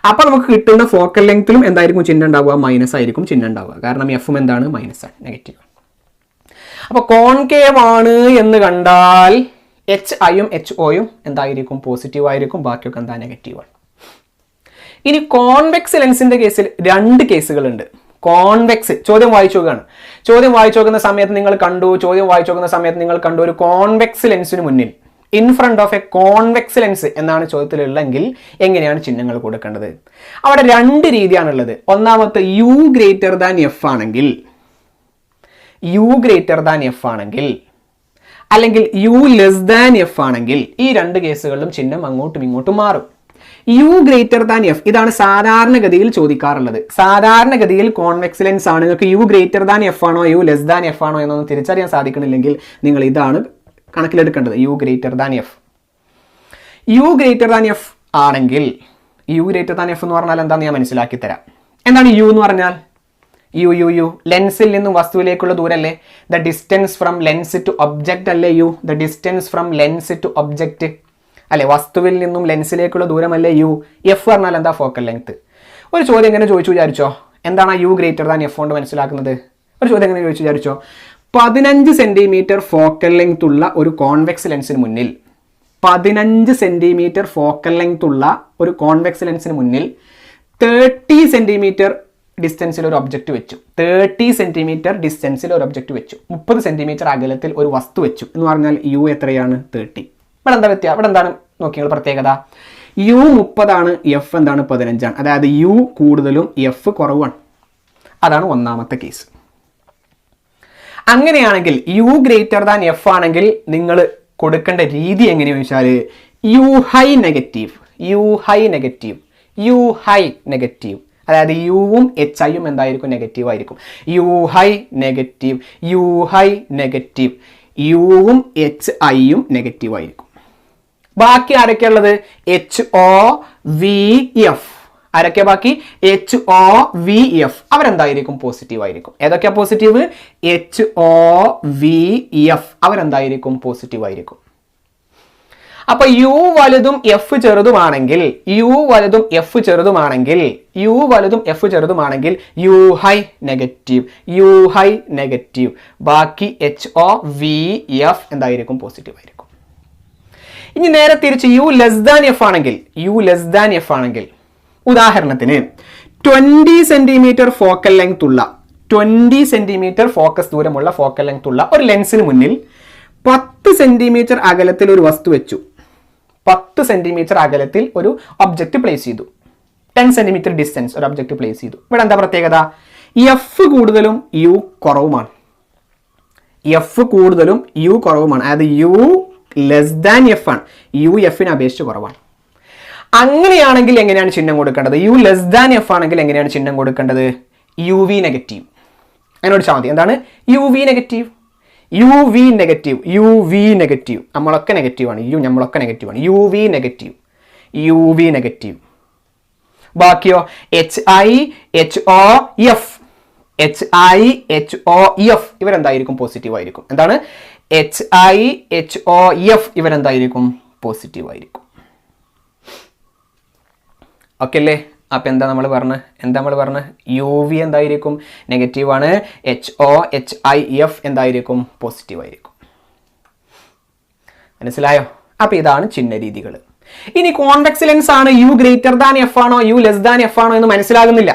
അപ്പോൾ നമുക്ക് കിട്ടുന്ന ഫോക്കൽ ലെങ്ത്തിലും എന്തായിരിക്കും ചിഹ്നം ഉണ്ടാവുക? മൈനസ് ആയിരിക്കും ചിഹ്നം ഉണ്ടാവുക. കാരണം എഫും എന്താണ്? മൈനസ് ആണ്, നെഗറ്റീവ്. അപ്പോൾ കോൺകേവ് ആണ് എന്ന് കണ്ടാൽ HIയും HOയും എന്തായിരിക്കും? പോസിറ്റീവ് ആയിരിക്കും. ബാക്കിയൊക്കെ എന്താ? നെഗറ്റീവ് ആണ്. ഇനി കോൺവെക്സ് ലെൻസിന്റെ കേസിൽ 2 കേസുകളുണ്ട്. കോൺവെക്സ് ചോദ്യം വായിച്ചു നോക്കുകയാണ്. ചോദ്യം വായിച്ചു നോക്കുന്ന സമയത്ത് നിങ്ങൾ കണ്ടു ഒരു കോൺവെക്സ് ലെൻസിന് മുന്നിൽ, in front of a convex lens എന്നാണ് ചോദ്യത്തിലുള്ളെങ്കിൽ എങ്ങനെയാണ് ചിഹ്നങ്ങൾ കൊടുക്കേണ്ടത്? അവിടെ 2 രീതിയാണുള്ളത്. ഒന്നാമത്തെ U greater than F ആണെങ്കിൽ, അല്ലെങ്കിൽ U less than F ആണെങ്കിൽ, ഈ 2 കേസുകളിലും ചിഹ്നം അങ്ങോട്ടും ഇങ്ങോട്ടും മാറും. U greater than F ഇതാണ് സാധാരണഗതിയിൽ ചോദിക്കാറുള്ളത്. സാധാരണഗതിയിൽ കോൺവെക്സ് ലെൻസ് ആണ്. നിങ്ങൾക്ക് U greater than F ആണോ U less than F ആണോ എന്നൊന്നും തിരിച്ചറിയാൻ സാധിക്കണില്ലെങ്കിൽ നിങ്ങൾ ഇതാണ് കണക്കിലെടുക്കേണ്ടത്. U greater than F. U greater than F ആണെങ്കിൽ, U greater than F എന്ന് പറഞ്ഞാൽ എന്താണെന്ന് ഞാൻ മനസ്സിലാക്കി തരാം. എന്താണ് U എന്ന് പറഞ്ഞാൽ? U ലെൻസിൽ നിന്നും വസ്തുവിലേക്കുള്ള ദൂരല്ലേ? The distance from lens to object അല്ലേ U? The distance from lens to object അല്ലെ? വസ്തുവിൽ നിന്നും ലെൻസിലേക്കുള്ള ദൂരമല്ലേ U? F പറഞ്ഞാൽ എന്താ? Focal length. ഒരു ചോദ്യം എങ്ങനെ ചോദിച്ചു വിചാരിച്ചോ? എന്താണ് U greater than F കൊണ്ട് മനസ്സിലാക്കുന്നത്? ഒരു ചോദ്യം എങ്ങനെ ചോദിച്ചു വിചാരിച്ചോ? 15 സെൻറ്റിമീറ്റർ ഫോക്കൽ ലെങ്ത് ഉള്ള ഒരു കോൺവെക്സ് ലെൻസിന് മുന്നിൽ, 15 സെൻറ്റിമീറ്റർ ഫോക്കൽ ലെങ്ത് ഉള്ള ഒരു കോൺവെക്സ് ലെൻസിന് മുന്നിൽ 30 സെൻറ്റിമീറ്റർ ഡിസ്റ്റൻസിൽ ഒരു ഒബ്ജക്റ്റ് വെച്ചു. 30 സെൻറ്റിമീറ്റർ ഡിസ്റ്റൻസിൽ ഒരു ഒബ്ജക്റ്റ് വെച്ചു. 30 സെൻറ്റിമീറ്റർ അകലത്തിൽ ഒരു വസ്തു വെച്ചു എന്ന് പറഞ്ഞാൽ U എത്രയാണ്? 30. ഇവിടെ എന്താണ് നോക്കിയാൽ പ്രത്യേകത? U 30 ആണ്, F എന്താണ്? 15 ആണ്. അതായത് U കൂടുതലും F കുറവാണ്. അതാണ് ഒന്നാമത്തെ കേസ്. അങ്ങനെയാണെങ്കിൽ U greater than F ആണെങ്കിൽ നിങ്ങൾ കൊടുക്കേണ്ട രീതി എങ്ങനെയാണെന്ന് വെച്ചാൽ U high നെഗറ്റീവ്. അതായത് Uവും HIയും എന്തായിരിക്കും? നെഗറ്റീവ് ആയിരിക്കും. U high negative. യുവും എച്ച് ഐയും നെഗറ്റീവ് ആയിരിക്കും. ബാക്കി ആരൊക്കെയുള്ളത്? H O V F. ആരൊക്കെ ബാക്കി? H O V F. അവരെന്തായിരിക്കും? പോസിറ്റീവ് ആയിരിക്കും. ഏതൊക്കെയാ positive? H O V F അവരെന്തായിരിക്കും? പോസിറ്റീവ് ആയിരിക്കും. അപ്പൊ യു വലുതും എഫ് ചെറുതുമാണെങ്കിൽ യു വലുതും എഫ് ചെറുതുമാണെങ്കിൽ യു ഹൈ നെഗറ്റീവ്. ബാക്കി എച്ച് ഒ വി എഫ് എന്തായിരിക്കും? പോസിറ്റീവ് ആയിരിക്കും. ഇനി നേരെ തിരിച്ച് യു ലെസ് ദാൻ എഫ് ആണെങ്കിൽ ഉദാഹരണത്തിന് 20 സെന്റിമീറ്റർ ഫോക്കൽ ലെങ്ത് ഉള്ള 20 സെന്റിമീറ്റർ ഫോക്കസ് ദൂരമുള്ള ഫോക്കൽ ലെങ്ത് ഉള്ള ഒരു ലെൻസിന് മുന്നിൽ 10 സെന്റിമീറ്റർ അകലത്തിൽ ഒരു വസ്തു വെച്ചു. 10 സെന്റിമീറ്റർ അകലത്തിൽ ഒരു ഒബ്ജക്റ്റ് പ്ലേസ് ചെയ്തു. 10 സെന്റിമീറ്റർ ഡിസ്റ്റൻസ് ഒരു ഒബ്ജക്റ്റ് പ്ലേസ് ചെയ്തു. ഇവിടെ എന്താ പ്രത്യേകത? എഫ് കൂടുതലും യു കുറവുമാണ്. അതായത് യു ലെസ് ദാൻ എഫ് ആണ്. യു എഫിനെ അപേക്ഷിച്ച് കുറവാണ്. അങ്ങനെയാണെങ്കിൽ എങ്ങനെയാണ് ചിഹ്നം കൊടുക്കേണ്ടത്? യു ലെസ് ദാൻ എഫ് ആണെങ്കിൽ എങ്ങനെയാണ് ചിഹ്നം കൊടുക്കേണ്ടത്? U V negative. അങ്ങനെ വിളിച്ചാൽ മതി. എന്താണ്? U V negative. നമ്മളൊക്കെ നെഗറ്റീവാണ്. നമ്മളൊക്കെ നെഗറ്റീവാണ്. U V negative. ബാക്കിയോ? H I H O F ഇവരെന്തായിരിക്കും? പോസിറ്റീവ് ആയിരിക്കും. എന്താണ്? H I H O F ഇവരെന്തായിരിക്കും? പോസിറ്റീവ് ആയിരിക്കും. ഓക്കെ അല്ലേ? അപ്പം എന്താ നമ്മൾ പറഞ്ഞത്? യു വി എന്തായിരിക്കും? നെഗറ്റീവ് ആണ്. H O H I F എന്തായിരിക്കും? പോസിറ്റീവ് ആയിരിക്കും. മനസ്സിലായോ? അപ്പം ഇതാണ് ചിഹ്ന രീതികൾ. ഇനി കോൺവെക്സ് ലെൻസ് ആണ് യു ഗ്രേറ്റർ ദാൻ എഫ് ആണോ യു ലെസ് ദാൻ എഫ് ആണോ എന്ന് മനസ്സിലാകുന്നില്ല.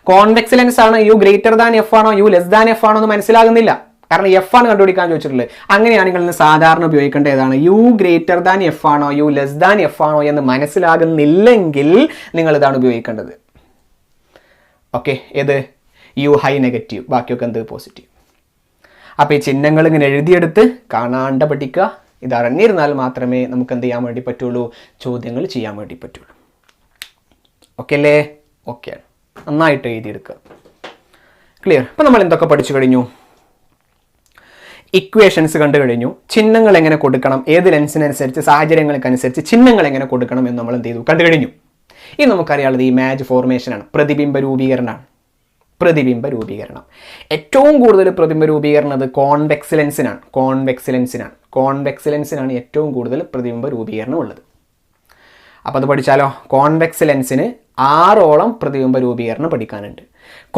കോൺവെക്സ് ലെൻസ് ആണ് യു ഗ്രേറ്റർ ദാൻ എഫ് ആണോ യു ലെസ് ദാൻ എഫ് ആണോ എന്ന് മനസ്സിലാകുന്നില്ല. കാരണം എഫ് ആണ് കണ്ടുപിടിക്കാൻ ചോദിച്ചിട്ടുള്ളത്. അങ്ങനെയാണെങ്കിൽ സാധാരണ ഉപയോഗിക്കേണ്ട ഏതാണ്? യു ഗ്രേറ്റർ ദാൻ എഫ് ആണോ യു ലെസ് ദാൻ എഫ് ആണോ എന്ന് മനസ്സിലാകുന്നില്ലെങ്കിൽ നിങ്ങൾ ഇതാണ് ഉപയോഗിക്കേണ്ടത്. ഓക്കെ, ഏത്? യു ഹൈ നെഗറ്റീവ്, ബാക്കിയൊക്കെ എന്ത്? പോസിറ്റീവ്. അപ്പോൾ ഈ ചിഹ്നങ്ങൾ ഇങ്ങനെ എഴുതിയെടുത്ത് കാണാണ്ട് പഠിക്കുക. ഇത് അറിഞ്ഞിരുന്നാൽ മാത്രമേ നമുക്ക് എന്ത് ചെയ്യാൻ വേണ്ടി പറ്റുള്ളൂ? ചോദ്യങ്ങൾ ചെയ്യാൻ വേണ്ടി പറ്റുള്ളൂ. ഓക്കെ അല്ലേ? ഓക്കെ, നന്നായിട്ട് എഴുതിയെടുക്കുക. ക്ലിയർ? അപ്പം നമ്മൾ എന്തൊക്കെ പഠിച്ചു കഴിഞ്ഞു? ഇക്വേഷൻസ് കണ്ടു കഴിഞ്ഞു. ചിഹ്നങ്ങൾ എങ്ങനെ കൊടുക്കണം, ഏത് ലെൻസിനനുസരിച്ച് സാഹചര്യങ്ങൾക്കനുസരിച്ച് ചിഹ്നങ്ങൾ എങ്ങനെ കൊടുക്കണം എന്ന് നമ്മൾ എന്ത് ചെയ്തു? കണ്ടു കഴിഞ്ഞു. ഇനി നമുക്കറിയാനുള്ളത് ഇമേജ് ഫോർമേഷനാണ്, പ്രതിബിംബ രൂപീകരണമാണ്. ഏറ്റവും കൂടുതൽ പ്രതിബിംബ രൂപീകരണം കോൺവെക്സ് ലെൻസിനാണ് ഏറ്റവും കൂടുതൽ പ്രതിബിംബ രൂപീകരണം ഉള്ളത്. അപ്പോൾ അത് പഠിച്ചാലോ? കോൺവെക്സ് ലെൻസിന് 6ഓളം പ്രതിബിംബ രൂപീകരണം പഠിക്കാനുണ്ട്.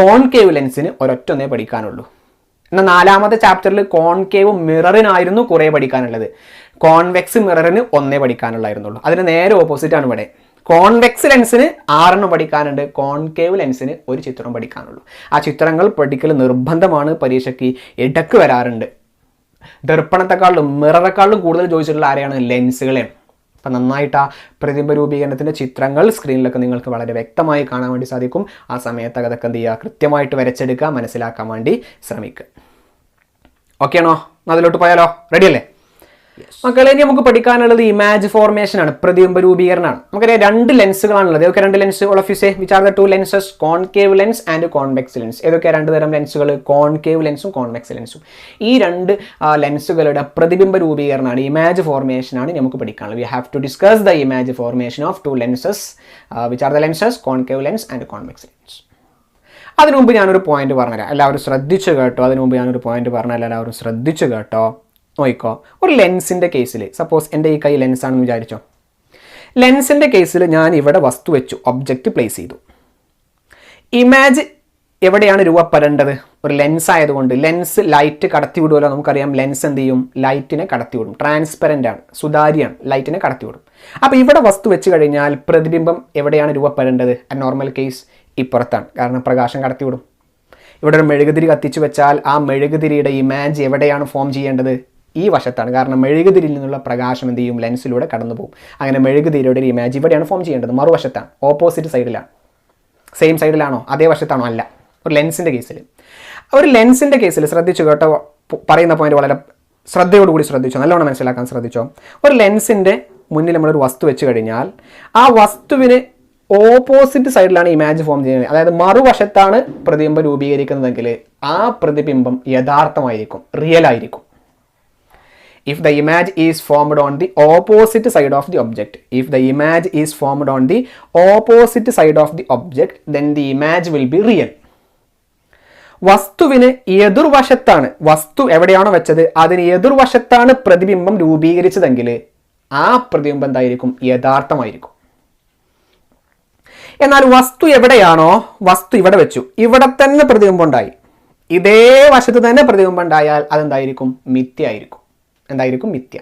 കോൺകേവ് ലെൻസിന് ഒരൊറ്റൊന്നേ പഠിക്കാനുള്ളൂ. എന്നാൽ 4ാമത്തെ ചാപ്റ്ററിൽ കോൺകേവ് മിററിനായിരുന്നു കുറേ പഠിക്കാനുള്ളത്. കോൺവെക്സ് മിററിന് 1 പഠിക്കാനുള്ളായിരുന്നുള്ളൂ. അതിന് നേരെ ഓപ്പോസിറ്റ് ആണ് ഇവിടെ. കോൺവെക്സ് ലെൻസിന് 6 പഠിക്കാനുണ്ട്, കോൺകേവ് ലെൻസിന് 1 ചിത്രം പഠിക്കാനുള്ളൂ. ആ ചിത്രങ്ങൾ പഠിക്കൽ നിർബന്ധമാണ്. പരീക്ഷയ്ക്ക് ഇടയ്ക്ക് വരാറുണ്ട്. ദർപ്പണത്തെക്കാളും മിററെക്കാളും കൂടുതൽ ചോദിച്ചിട്ടുള്ള ആരെയാണ്? ലെൻസുകളെയാണ്. അപ്പം നന്നായിട്ട് ആ പ്രതിബിംബ രൂപീകരണത്തിൻ്റെ ചിത്രങ്ങൾ സ്ക്രീനിലൊക്കെ നിങ്ങൾക്ക് വളരെ വ്യക്തമായി കാണാൻ വേണ്ടി സാധിക്കും. ആ സമയത്ത് അതൊക്കെ എന്ത് ചെയ്യുക? കൃത്യമായിട്ട് വരച്ചെടുക്കുക, മനസ്സിലാക്കാൻ വേണ്ടി ശ്രമിക്കുക. ഓക്കെ ആണോ? അതിലോട്ട് പോയാലോ? റെഡി അല്ലേ മക്കളെ? ഇനി നമുക്ക് പഠിക്കാനുള്ളത് ഇമേജ് ഫോർമേഷൻ ആണ്, പ്രതിബിംബ രൂപീകരണമാണ്. നമുക്കറിയാം 2 ലെൻസുകളാണുള്ളത്. ഏതൊക്കെ 2 lens? All of you say which are the 2 lenses? Concave lens and convex lens. ഏതൊക്കെയാണ് 2 തരം ലെൻസുകൾ? കോൺകേവ് ലെൻസും കോൺവെക്സ് ലെൻസും. ഈ 2 ലെൻസുകളുടെ പ്രതിബിംബ രൂപീകരണമാണ്, ഇമേജ് ഫോർമേഷൻ ആണ് നമുക്ക് പഠിക്കാനുള്ളത്. We have to discuss the image formation of 2 lenses which are the lenses? Concave lens and convex lens. അതിനു മുമ്പ് ഞാനൊരു പോയിന്റ് പറഞ്ഞുതരാം, എല്ലാവരും ശ്രദ്ധിച്ചു കേട്ടോ. എല്ലാവരും ശ്രദ്ധിച്ചു കേട്ടോ. നോക്കിക്കോ, ഒരു ലെൻസിൻ്റെ കേസിൽ സപ്പോസ് എൻ്റെ ഈ കൈ ലെൻസാണെന്ന് വിചാരിച്ചോ. ലെൻസിൻ്റെ കേസിൽ ഞാൻ ഇവിടെ വസ്തു വെച്ചു, ഒബ്ജക്റ്റ് പ്ലേസ് ചെയ്തു. ഇമേജ് എവിടെയാണ് രൂപപ്പെടേണ്ടത്? ഒരു ലെൻസ് ആയതുകൊണ്ട് ലെൻസ് ലൈറ്റ് കടത്തിവിടുമല്ലോ. നമുക്കറിയാം ലെൻസ് എന്ത് ചെയ്യും? ലൈറ്റിനെ കടത്തിവിടും. ട്രാൻസ്പെറൻ്റ് ആണ്, സുതാര്യമാണ്, ലൈറ്റിനെ കടത്തിവിടും. അപ്പോൾ ഇവിടെ വസ്തു വെച്ച് കഴിഞ്ഞാൽ പ്രതിബിംബം എവിടെയാണ് രൂപപ്പെടേണ്ടത്? നോർമൽ കേസ് ഇപ്പുറത്താണ്, കാരണം പ്രകാശം കടത്തിവിടും. ഇവിടെ ഒരു മെഴുകുതിരി കത്തിച്ചു വെച്ചാൽ ആ മെഴുകുതിരിയുടെ ഇമേജ് എവിടെയാണ് ഫോം ചെയ്യേണ്ടത്? ഈ വശത്താണ്, കാരണം മെഴുകുതിരിയിൽ നിന്നുള്ള പ്രകാശം എന്ത് ചെയ്യും? ലെൻസിലൂടെ കടന്നു പോകും. അങ്ങനെ മെഴുകുതിരിയുടെ ഒരു ഇമേജ് ഇവിടെയാണ് ഫോം ചെയ്യേണ്ടത്, മറുവശത്താണ്, ഓപ്പോസിറ്റ് സൈഡിലാണ്. സെയിം സൈഡിലാണോ? അതേ വശത്താണോ? അല്ല. ഒരു ലെൻസിൻ്റെ കേസിൽ ശ്രദ്ധിച്ചു കേട്ടോ, പറയുന്ന പോയിന്റ് വളരെ ശ്രദ്ധയോടുകൂടി ശ്രദ്ധിച്ചോ, നല്ലോണം മനസ്സിലാക്കാൻ ശ്രദ്ധിച്ചോ. ഒരു ലെൻസിൻ്റെ മുന്നിൽ നമ്മളൊരു വസ്തു വെച്ച് കഴിഞ്ഞാൽ ആ വസ്തുവിന് ഓപ്പോസിറ്റ് സൈഡിലാണ് ഇമേജ് ഫോം ചെയ്യുന്നത്, അതായത് മറുവശത്താണ് പ്രതിബിംബം രൂപീകരിക്കുന്നതെങ്കിൽ ആ പ്രതിബിംബം യഥാർത്ഥമായിരിക്കും, റിയൽ ആയിരിക്കും. if the image is formed on the opposite side of the object, if the image is formed on the opposite side of the object, then the image will be real. വസ്തുവിന് എതിർവശത്താണ്, വസ്തു എവിടെയാണോ വെച്ചത് അതിന് എതിർവശത്താണ് പ്രതിബിംബം രൂപീകരിച്ചതെങ്കിൽ ആ പ്രതിബിംബം എന്തായിരിക്കും? യഥാർത്ഥമായിരിക്കും. എന്നാൽ വസ്തു എവിടെയാണോ, വസ്തു ഇവിടെ വെച്ചു, ഇവിടെ തന്നെ പ്രതിബിംബം ഉണ്ടായി, ഇതേ വശത്ത് തന്നെ പ്രതിബിംബം ഉണ്ടായാൽ അതെന്തായിരിക്കും? മിഥ്യ ആയിരിക്കും. എന്തായിരിക്കും? മിഥ്യ.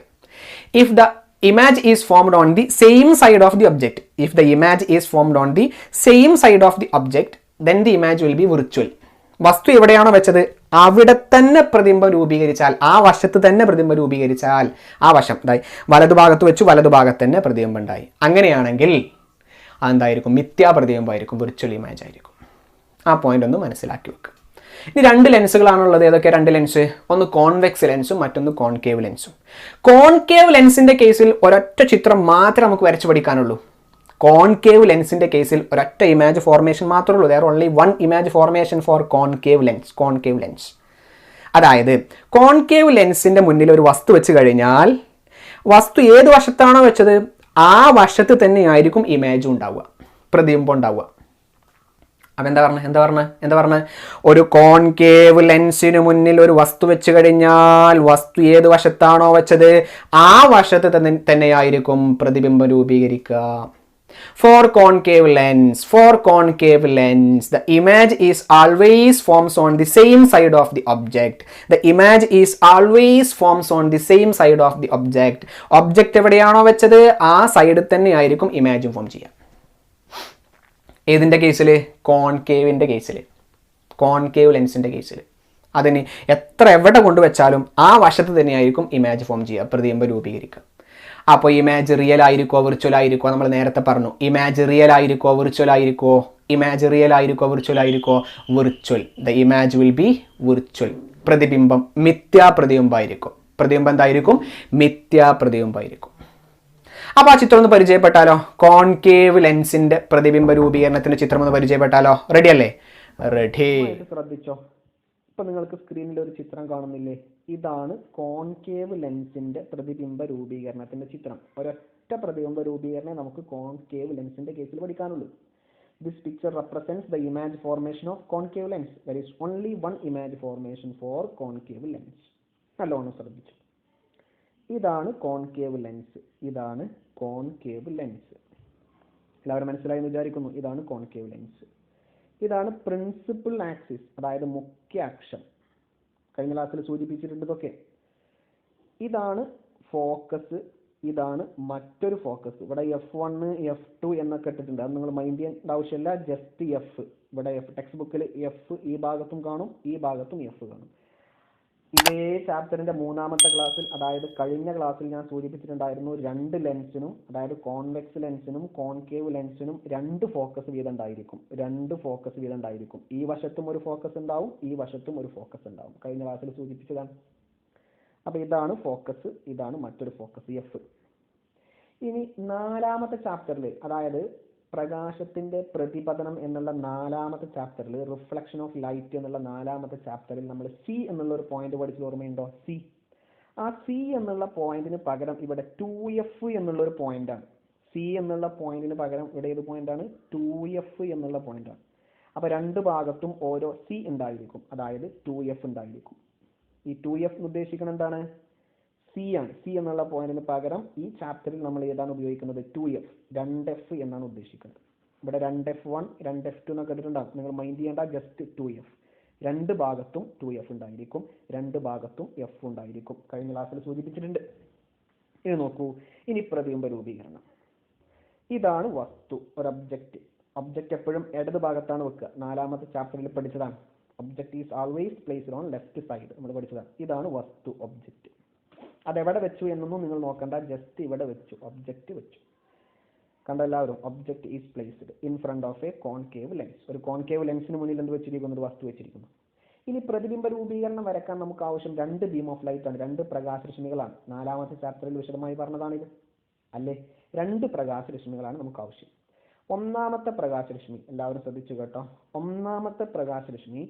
If the image is formed on the same side of the object, if the image is formed on the same side of the object, then the image will be virtual. വസ്തു എവിടെയാണോ വെച്ചത് അവിടെ തന്നെ പ്രതിബിംബം രൂപീകരിച്ചാൽ, ആ വശത്ത് തന്നെ പ്രതിബിംബം രൂപീകരിച്ചാൽ, ആ വശം അതായത് വലതുഭാഗത്ത് വെച്ചു, വലതുഭാഗത്ത് തന്നെ പ്രതിബിംബം ഉണ്ടായി, അങ്ങനെയാണെങ്കിൽ അതെന്തായിരിക്കും? മിഥ്യാ പ്രതിബിംബമായിരിക്കും, വിർച്വൽ ഇമേജ് ആയിരിക്കും. ആ പോയിന്റ് ഒന്ന് മനസ്സിലാക്കി വെക്കുക. ഇനി രണ്ട് ലെൻസുകളാണുള്ളത്. ഏതൊക്കെ രണ്ട് ലെൻസ്? ഒന്ന് കോൺവെക്സ് ലെൻസും മറ്റൊന്ന് കോൺകേവ് ലെൻസും. കോൺകേവ് ലെൻസിന്റെ കേസിൽ ഒരൊറ്റ ചിത്രം മാത്രമേ നമുക്ക് വരച്ചു പഠിക്കാനുള്ളൂ. കോൺകേവ് ലെൻസിന്റെ കേസിൽ ഒരൊറ്റ ഇമേജ് ഫോർമേഷൻ മാത്രമേ ഉള്ളൂ. There only one image formation for concave lens. Concave lens അതായത് കോൺകേവ് ലെൻസിന്റെ മുന്നിൽ ഒരു വസ്തു വെച്ച് കഴിഞ്ഞാൽ വസ്തു ഏത് വശത്താണോ വെച്ചത് ആ വശത്ത് തന്നെയായിരിക്കും ഇമേജ് ഉണ്ടാവുക, പ്രതിബിംബം ഉണ്ടാവുക. അപ്പം എന്താ പറഞ്ഞ ഒരു കോൺകേവ് ലെൻസിന് മുന്നിൽ ഒരു വസ്തു വെച്ച് കഴിഞ്ഞാൽ വസ്തു ഏത് വശത്താണോ വെച്ചത് ആ വശത്ത് തന്നെയായിരിക്കും പ്രതിബിംബം രൂപീകരിക്കുക. For concave lens, the image is always forms on the same side of the object. The image is always forms on the same side of the object. Object എവിടെയാണോ വെച്ചത് ആ സൈഡിൽ തന്നെ ആയിരിക്കും ഇമേജും ഫോം ചെയ്യുക. ഏതിൻ്റെ കേസിൽ? കോൺകേവിൻ്റെ കേസിൽ, കോൺകേവ് ലെൻസിൻ്റെ കേസിൽ. അതിന് എവിടെ കൊണ്ടുവച്ചാലും ആ വശത്ത് തന്നെയായിരിക്കും ഇമേജ് ഫോം ചെയ്യുക, പ്രതിബിംബം രൂപീകരിക്കുക. അപ്പോൾ ഇമേജ് റിയൽ ആയിരിക്കോ വിർച്വൽ ആയിരിക്കോ? നമ്മൾ നേരത്തെ പറഞ്ഞു, ഇമേജ് റിയൽ ആയിരിക്കോ വിർച്വൽ ആയിരിക്കോ? ഇമേജ് റിയൽ ആയിരിക്കോ വിർച്വൽ ആയിരിക്കോ? Virtual. The image will be virtual. പ്രതിബിംബം മിഥ്യാ പ്രതിബിംബമായിരിക്കും. പ്രതിബിംബം എന്തായിരിക്കും? മിഥ്യാ പ്രതിബിംബമായിരിക്കും. അപ്പോൾ ആ ചിത്രം ഒന്ന് പരിചയപ്പെട്ടാലോ? കോൺകേവ് ലെൻസിന്റെ പ്രതിബിംബ രൂപീകരണത്തിന്റെ ചിത്രം ഒന്ന് പരിചയപ്പെട്ടാലോ? റെഡി അല്ലേ? റെഡി. ശ്രദ്ധിച്ചോ, ഇപ്പൊ നിങ്ങൾക്ക് സ്ക്രീനിൽ ഒരു ചിത്രം കാണുന്നില്ലേ? ഇതാണ് കോൺകേവ് ലെൻസിന്റെ പ്രതിബിംബ രൂപീകരണത്തിന്റെ ചിത്രം. ഒരൊറ്റ പ്രതിബിംബ രൂപീകരണേ നമുക്ക് കോൺകേവ് ലെൻസിന്റെ കേസിൽ പഠിക്കാനുള്ളൂ. This picture represents the image formation of concave lens. There is only one image formation for concave lens. നല്ലോണം ശ്രദ്ധിച്ചു. ഇതാണ് കോൺകേവ് ലെൻസ്, ഇതാണ് കോൺകേവ് ലെൻസ്. എല്ലാവരും മനസ്സിലായി എന്ന് വിചാരിക്കുന്നു. ഇതാണ് കോൺകേവ് ലെൻസ്. ഇതാണ് പ്രിൻസിപ്പൽ ആക്സിസ്, അതായത് മുഖ്യ അക്ഷം. കഴിഞ്ഞ ക്ലാസ്സിൽ സൂചിപ്പിച്ചിട്ടുണ്ട് ഇതൊക്കെ. ഇതാണ് ഫോക്കസ്, ഇതാണ് മറ്റൊരു ഫോക്കസ്. ഇവിടെ F1 F2 എന്നൊക്കെ ഇട്ടിട്ടുണ്ട്. അത് നിങ്ങൾ മൈൻഡ് ചെയ്യേണ്ട ആവശ്യമില്ല. Just F. ഇവിടെ ടെക്സ്റ്റ് ബുക്കിൽ എഫ് ഈ ഭാഗത്തും കാണും, ഈ ഭാഗത്തും എഫ് കാണും. ഇതേ ചാപ്റ്ററിന്റെ മൂന്നാമത്തെ ക്ലാസ്സിൽ, അതായത് കഴിഞ്ഞ ക്ലാസ്സിൽ ഞാൻ സൂചിപ്പിച്ചിട്ടുണ്ടായിരുന്നു, രണ്ട് ലെൻസിനും, അതായത് കോൺവെക്സ് ലെൻസിനും കോൺകേവ് ലെൻസിനും രണ്ട് ഫോക്കസ് വീതം ഉണ്ടായിരിക്കും. ഈ വശത്തും ഒരു ഫോക്കസ് ഉണ്ടാവും, ഈ വശത്തും ഒരു ഫോക്കസ് ഉണ്ടാവും. കഴിഞ്ഞ ക്ലാസ്സിൽ സൂചിപ്പിച്ചതാണ്. അപ്പൊ ഇതാണ് ഫോക്കസ്, ഇതാണ് മറ്റൊരു ഫോക്കസ് എഫ്. ഇനി നാലാമത്തെ ചാപ്റ്ററിൽ, അതായത് പ്രകാശത്തിന്റെ പ്രതിപതനം എന്നുള്ള നാലാമത്തെ ചാപ്റ്ററിൽ, റിഫ്ലക്ഷൻ ഓഫ് ലൈറ്റ് എന്നുള്ള നാലാമത്തെ ചാപ്റ്ററിൽ നമ്മൾ സി എന്നുള്ള ഒരു പോയിന്റ് പഠിച്ചത് ഓർമ്മയുണ്ടോ? സി. ആ സി എന്നുള്ള പോയിന്റിന് പകരം ഇവിടെ 2F എന്നുള്ള ഒരു പോയിന്റാണ്. സി എന്നുള്ള പോയിന്റിന് പകരം ഇവിടെ ഏത് പോയിന്റാണ്? 2F എന്നുള്ള പോയിന്റാണ്. അപ്പൊ രണ്ട് ഭാഗത്തും ഓരോ സി ഉണ്ടായിരിക്കും, അതായത് 2F ഉണ്ടായിരിക്കും. ഈ 2F ഉദ്ദേശിക്കുന്നത് എന്താണ്? സി ആണ്. സി എന്നുള്ള പോയിന്റിന് പകരം ഈ ചാപ്റ്ററിൽ നമ്മൾ ഏതാണ് ഉപയോഗിക്കുന്നത്? 2F, 2F എന്നാണ് ഉദ്ദേശിക്കുന്നത്. ഇവിടെ 2F1 2F2 എന്നൊക്കെ ഇട്ടിട്ടുണ്ടാകും. നിങ്ങൾ മൈൻഡ് ചെയ്യേണ്ട, ജസ്റ്റ് 2F. രണ്ട് ഭാഗത്തും 2F ഉണ്ടായിരിക്കും, രണ്ട് ഭാഗത്തും F ഉണ്ടായിരിക്കും. കഴിഞ്ഞ ക്ലാസ്സിൽ സൂചിപ്പിച്ചിട്ടുണ്ട്. ഇത് നോക്കൂ. ഇനി പ്രതിബിംബ രൂപീകരണം. ഇതാണ് വസ്തു, ഒരു ഒബ്ജക്റ്റ്. ഒബ്ജക്റ്റ് എപ്പോഴും ഇടത് ഭാഗത്താണ് വെക്കുക. നാലാമത്തെ ചാപ്റ്ററിൽ പഠിച്ചതാണ്. Object is always placed on left side, നമ്മൾ പഠിച്ചതാണ്. ഇതാണ് വസ്തു, ഒബ്ജക്റ്റ്. അതെവിടെ വെച്ചു എന്നൊന്നും നിങ്ങൾ നോക്കണ്ട, ജസ്റ്റ് ഇവിടെ വെച്ചു, ഒബ്ജക്റ്റ് വെച്ചു. കണ്ട എല്ലാവരും? Object is placed in front of a concave lens. ഒരു കോൺകേവ് ലെൻസിന് മുന്നിൽ എന്ത് വെച്ചിരിക്കുന്നു? ഒരു വസ്തു വെച്ചിരിക്കുന്നു. ഇനി പ്രതിബിംബ രൂപീകരണം വരക്കാൻ നമുക്ക് ആവശ്യം രണ്ട് ബീം ഓഫ് ലൈറ്റ് ആണ്, രണ്ട് പ്രകാശരശ്മികളാണ്. നാലാമത്തെ ചാപ്റ്ററിൽ വിശദമായി പറഞ്ഞതാണിത് അല്ലേ? രണ്ട് പ്രകാശരശ്മികളാണ് നമുക്ക് ആവശ്യം. ഒന്നാമത്തെ പ്രകാശരശ്മി, എല്ലാവരും ശ്രദ്ധിച്ചു കേട്ടോ. ഒന്നാമത്തെ പ്രകാശരശ്മി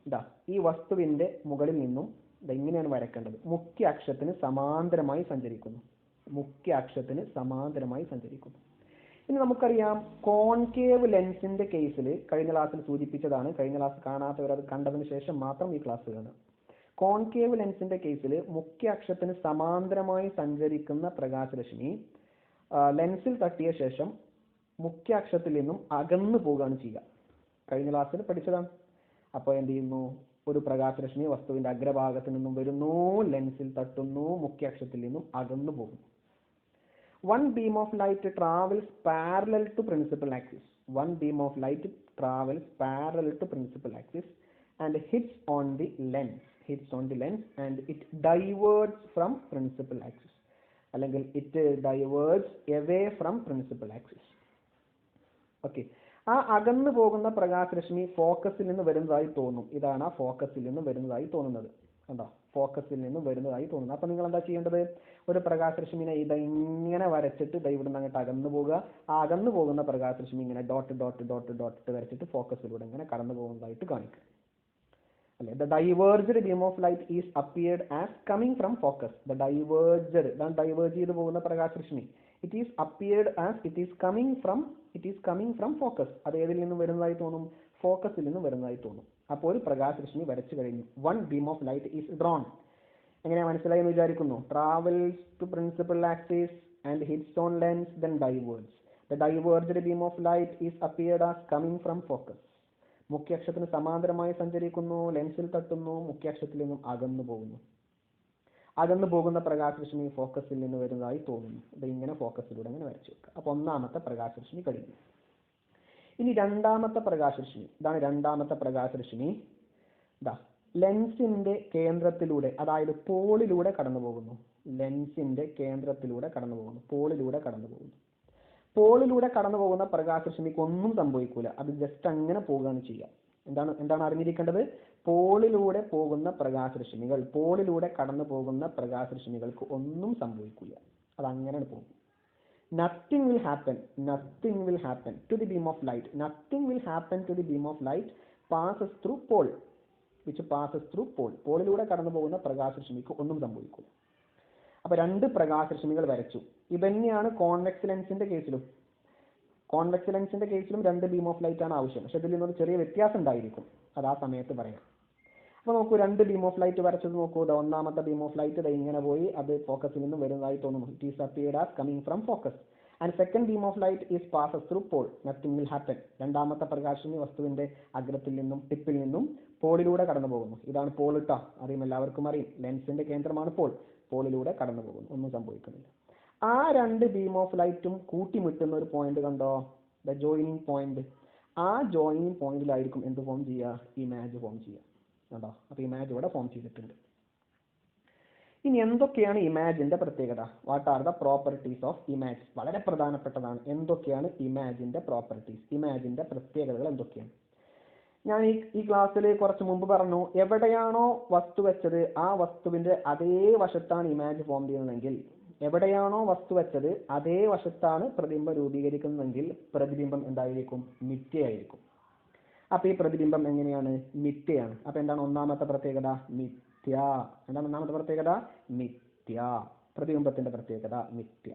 ഇതാ ഈ വസ്തുവിന്റെ മുകളിൽ നിന്നും ഇതെങ്ങനെയാണ് വരക്കേണ്ടത്? മുഖ്യ അക്ഷത്തിന് സമാന്തരമായി സഞ്ചരിക്കുന്നു. മുഖ്യ അക്ഷത്തിന് സമാന്തരമായി സഞ്ചരിക്കുന്നു. ഇനി നമുക്കറിയാം കോൺകേവ് ലെൻസിന്റെ കേസിൽ കഴിഞ്ഞ ക്ലാസ്സിൽ സൂചിപ്പിച്ചതാണ്. കഴിഞ്ഞ ക്ലാസ് കാണാത്തവർ അത് കണ്ടതിന് ശേഷം മാത്രം ഈ ക്ലാസ് കാണാം. കോൺകേവ് ലെൻസിന്റെ കേസിൽ മുഖ്യ അക്ഷത്തിന് സമാന്തരമായി സഞ്ചരിക്കുന്ന പ്രകാശരശ്മി ലെൻസിൽ തട്ടിയ ശേഷം മുഖ്യ അക്ഷത്തിൽ നിന്നും അകന്നു പോവുകയാണ് ചെയ്യുക. കഴിഞ്ഞ ക്ലാസ്സിൽ പഠിച്ചതാണ്. അപ്പോൾ എന്ത് ചെയ്യുന്നു? ഒരു പ്രകാശരശ്മി വസ്തുവിന്റെ അഗ്രഭാഗത്ത് നിന്നും വരുന്നു, ലെൻസിൽ തട്ടുന്നു, മുഖ്യ അക്ഷത്തിൽ നിന്നും അകന്നു പോകുന്നു. One beam of light travels parallel to principal axis. One beam of light travels parallel to principal axis and hits on the lens. Hits on the lens and it diverges from principal axis. അല്ലെങ്കിൽ it diverges away from principal axis. Okay. ആ അകന്നു പോകുന്ന പ്രകാശരശ്മി ഫോക്കസിൽ നിന്ന് വരുന്നതായി തോന്നും. ഇതാണ് ആ ഫോക്കസിൽ നിന്ന് വരുന്നതായി തോന്നുന്നത്. കണ്ടോ? ഫോക്കസിൽ നിന്ന് വരുന്നതായി തോന്നുന്നത്. അപ്പൊ നിങ്ങൾ എന്താ ചെയ്യേണ്ടത്? ഒരു പ്രകാശരശ്മിനെ ഇങ്ങനെ വരച്ചിട്ട് ഇവിടുന്ന് അങ്ങോട്ട് അകന്നു പോകുക. ആ അകന്നു പോകുന്ന പ്രകാശരശ്മി ഇങ്ങനെ ഡോട്ട് ഡോട്ട് ഡോട്ട് ഡോട്ട് വരച്ചിട്ട് ഫോക്കസിലൂടെ ഇങ്ങനെ കടന്നു പോകുന്നതായിട്ട് കാണിക്കുക. അല്ലെ? The diverged beam of light is appeared as coming from focus. The diverged, ഇതാണ് ഡൈവേർജ് ചെയ്ത് പോകുന്ന പ്രകാശരശ്മി. It is appeared as it is coming from focus. അത് ഏതിൽ നിന്നും വരുന്നതായി തോന്നും? ഫോക്കസിൽ നിന്നും വരുന്നതായി തോന്നും. അപ്പോൾ ഒരു പ്രകാശരശ്മി വരച്ചു കഴിഞ്ഞു. One beam of light is drawn. എങ്ങനെയാ മനസ്സിലായി എന്ന് വിചാരിക്കുന്നു? Travels to principal axis and hits on lens then diverge. The diverged beam of light is appeared as coming from focus. മുഖ്യാക്ഷത്തിന് സമാന്തരമായി സഞ്ചരിക്കുന്നു, ലെൻസിൽ തട്ടുന്നു, മുഖ്യാക്ഷത്തിൽ നിന്നും അകന്നു പോകുന്നു. അകന്നു പോകുന്ന പ്രകാശരശ്മി ഫോക്കസിൽ നിന്ന് വരുന്നതായി തോന്നുന്നു. ഇത് ഇങ്ങനെ ഫോക്കസിലൂടെ അങ്ങനെ വരച്ചു വെക്കുക. അപ്പൊ ഒന്നാമത്തെ പ്രകാശരശ്മി കഴിഞ്ഞു. ഇനി രണ്ടാമത്തെ പ്രകാശരശ്മി. ഇതാണ് രണ്ടാമത്തെ പ്രകാശരശ്മി. ലെൻസിന്റെ കേന്ദ്രത്തിലൂടെ, അതായത് പോളിലൂടെ കടന്നു പോകുന്നു. ലെൻസിന്റെ കേന്ദ്രത്തിലൂടെ കടന്നു പോകുന്നു, പോളിലൂടെ കടന്നു പോകുന്നു. പോളിലൂടെ കടന്നു പോകുന്ന പ്രകാശരശ്മിക്ക് ഒന്നും സംഭവിക്കൂല. അത് ജസ്റ്റ് അങ്ങനെ പോവുകയാണ് ചെയ്യുക. എന്താണ് അറിഞ്ഞിരിക്കേണ്ടത്? പോളിലൂടെ പോകുന്ന പ്രകാശരശ്മികൾ, പോളിലൂടെ കടന്നു പോകുന്ന പ്രകാശരശ്മികൾക്ക് ഒന്നും സംഭവിക്കില്ല. അത് അങ്ങനെ പോകും. Nothing will happen to the beam of light. Nothing will happen to the beam of light passes through pole, which passes through pole. പോളിലൂടെ കടന്നു പോകുന്ന പ്രകാശരശ്മിക്ക് ഒന്നും സംഭവിക്കില്ല. അപ്പൊ രണ്ട് പ്രകാശരശ്മികൾ വരച്ചു. ഇതന്നെയാണ് കോൺവെക്സ് ലെൻസിന്റെ കേസിലും. കോൺവെക്സ് ലെൻസിന്റെ കേസിലും രണ്ട് ബീം ഓഫ് ലൈറ്റ് ആണ് ആവശ്യം. പക്ഷെ ഇതിൽ നിന്നൊരു ചെറിയ വ്യത്യാസം ഉണ്ടായിരിക്കും. അത് ആ സമയത്ത് പറയാം. അപ്പൊ നോക്കൂ, രണ്ട് ബീം ഓഫ് ലൈറ്റ് വരച്ചത് നോക്കൂ. ഒന്നാമത്തെ ബീം ഓഫ് ലൈറ്റ് ഇങ്ങനെ പോയി അത് ഫോക്കസിൽ നിന്നും വരുന്നതായി തോന്നുന്നു. It is appeared as coming from focus. And second beam of light is passes through pole. Nothing will happen. രണ്ടാമത്തെ പ്രകാശിനി വസ്തുവിന്റെ അഗ്രത്തിൽ നിന്നും ടിപ്പിൽ നിന്നും പോളിലൂടെ കടന്നു പോകുന്നു. ഇതാണ് പോൾ ഇട്ടാ, അറിയും, എല്ലാവർക്കും അറിയും. ലെൻസിന്റെ കേന്ദ്രമാണ് പോൾ. പോളിലൂടെ കടന്നു പോകുന്നു, ഒന്നും സംഭവിക്കുന്നില്ല. ആ രണ്ട് ബീം ഓഫ് ലൈറ്റും കൂട്ടിമുട്ടുന്ന ഒരു പോയിന്റ് കണ്ടോ? The joining point. ആ ജോയിനിങ് പോയിന്റിലായിരിക്കും എന്ത് ഫോം ചെയ്യുക? ഇമേജ് ഫോം ചെയ്യുക. കണ്ടോ? അപ്പൊ ഇമേജ് ഇവിടെ ഫോം ചെയ്തിട്ടുണ്ട്. ഇനി എന്തൊക്കെയാണ് ഇമേജിന്റെ പ്രത്യേകത? What are the properties of image? വളരെ പ്രധാനപ്പെട്ടതാണ്. എന്തൊക്കെയാണ് ഇമേജിന്റെ പ്രോപ്പർട്ടീസ്? ഇമേജിന്റെ പ്രത്യേകതകൾ എന്തൊക്കെയാണ്? ഞാൻ ഈ ക്ലാസ്സിൽ കുറച്ച് മുമ്പ് പറഞ്ഞു, എവിടെയാണോ വസ്തു വെച്ചത് ആ വസ്തുവിന്റെ അതേ വശത്താണ് ഇമേജ് ഫോം ചെയ്യുന്നതെങ്കിൽ, എവിടെയാണോ വസ്തു വെച്ചത് അതേ വശത്താണ് പ്രതിബിംബം രൂപീകരിക്കുന്നതെങ്കിൽ പ്രതിബിംബം എന്തായിരിക്കും? മിഥ്യയായിരിക്കും. അപ്പൊ ഈ പ്രതിബിംബം എങ്ങനെയാണ്? മിഥ്യയാണ്. അപ്പൊ എന്താണ് ഒന്നാമത്തെ പ്രത്യേകത? മിഥ്യ. എന്താണ് ഒന്നാമത്തെ പ്രത്യേകത? മിഥ്യ. പ്രതിബിംബത്തിന്റെ പ്രത്യേകത മിഥ്യ.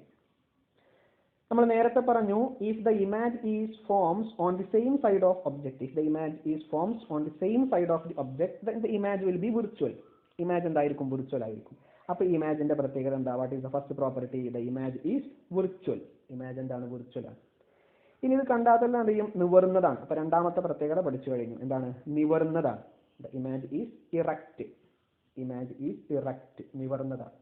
നമ്മൾ നേരത്തെ പറഞ്ഞു, if the image is forms on the same side of object, if the image is forms on the same side of the object, then the image will be virtual. Image എന്തായിരിക്കും? വിർച്വൽ ആയിരിക്കും. അപ്പൊ ഇമേജിന്റെ പ്രത്യേകത എന്താ? What is the first property? The image is virtual. Image എന്താണ്? Virtual ആണ്. ഇനി ഇത് കണ്ടാൽ തന്നെ അറിയും, നിവർന്നതാണ്. അപ്പൊ രണ്ടാമത്തെ പ്രത്യേകത പഠിച്ചു കഴിഞ്ഞു. എന്താണ്? നിവർന്നതാണ്. The image is erect. Image is erect, നിവർന്നതാണ്.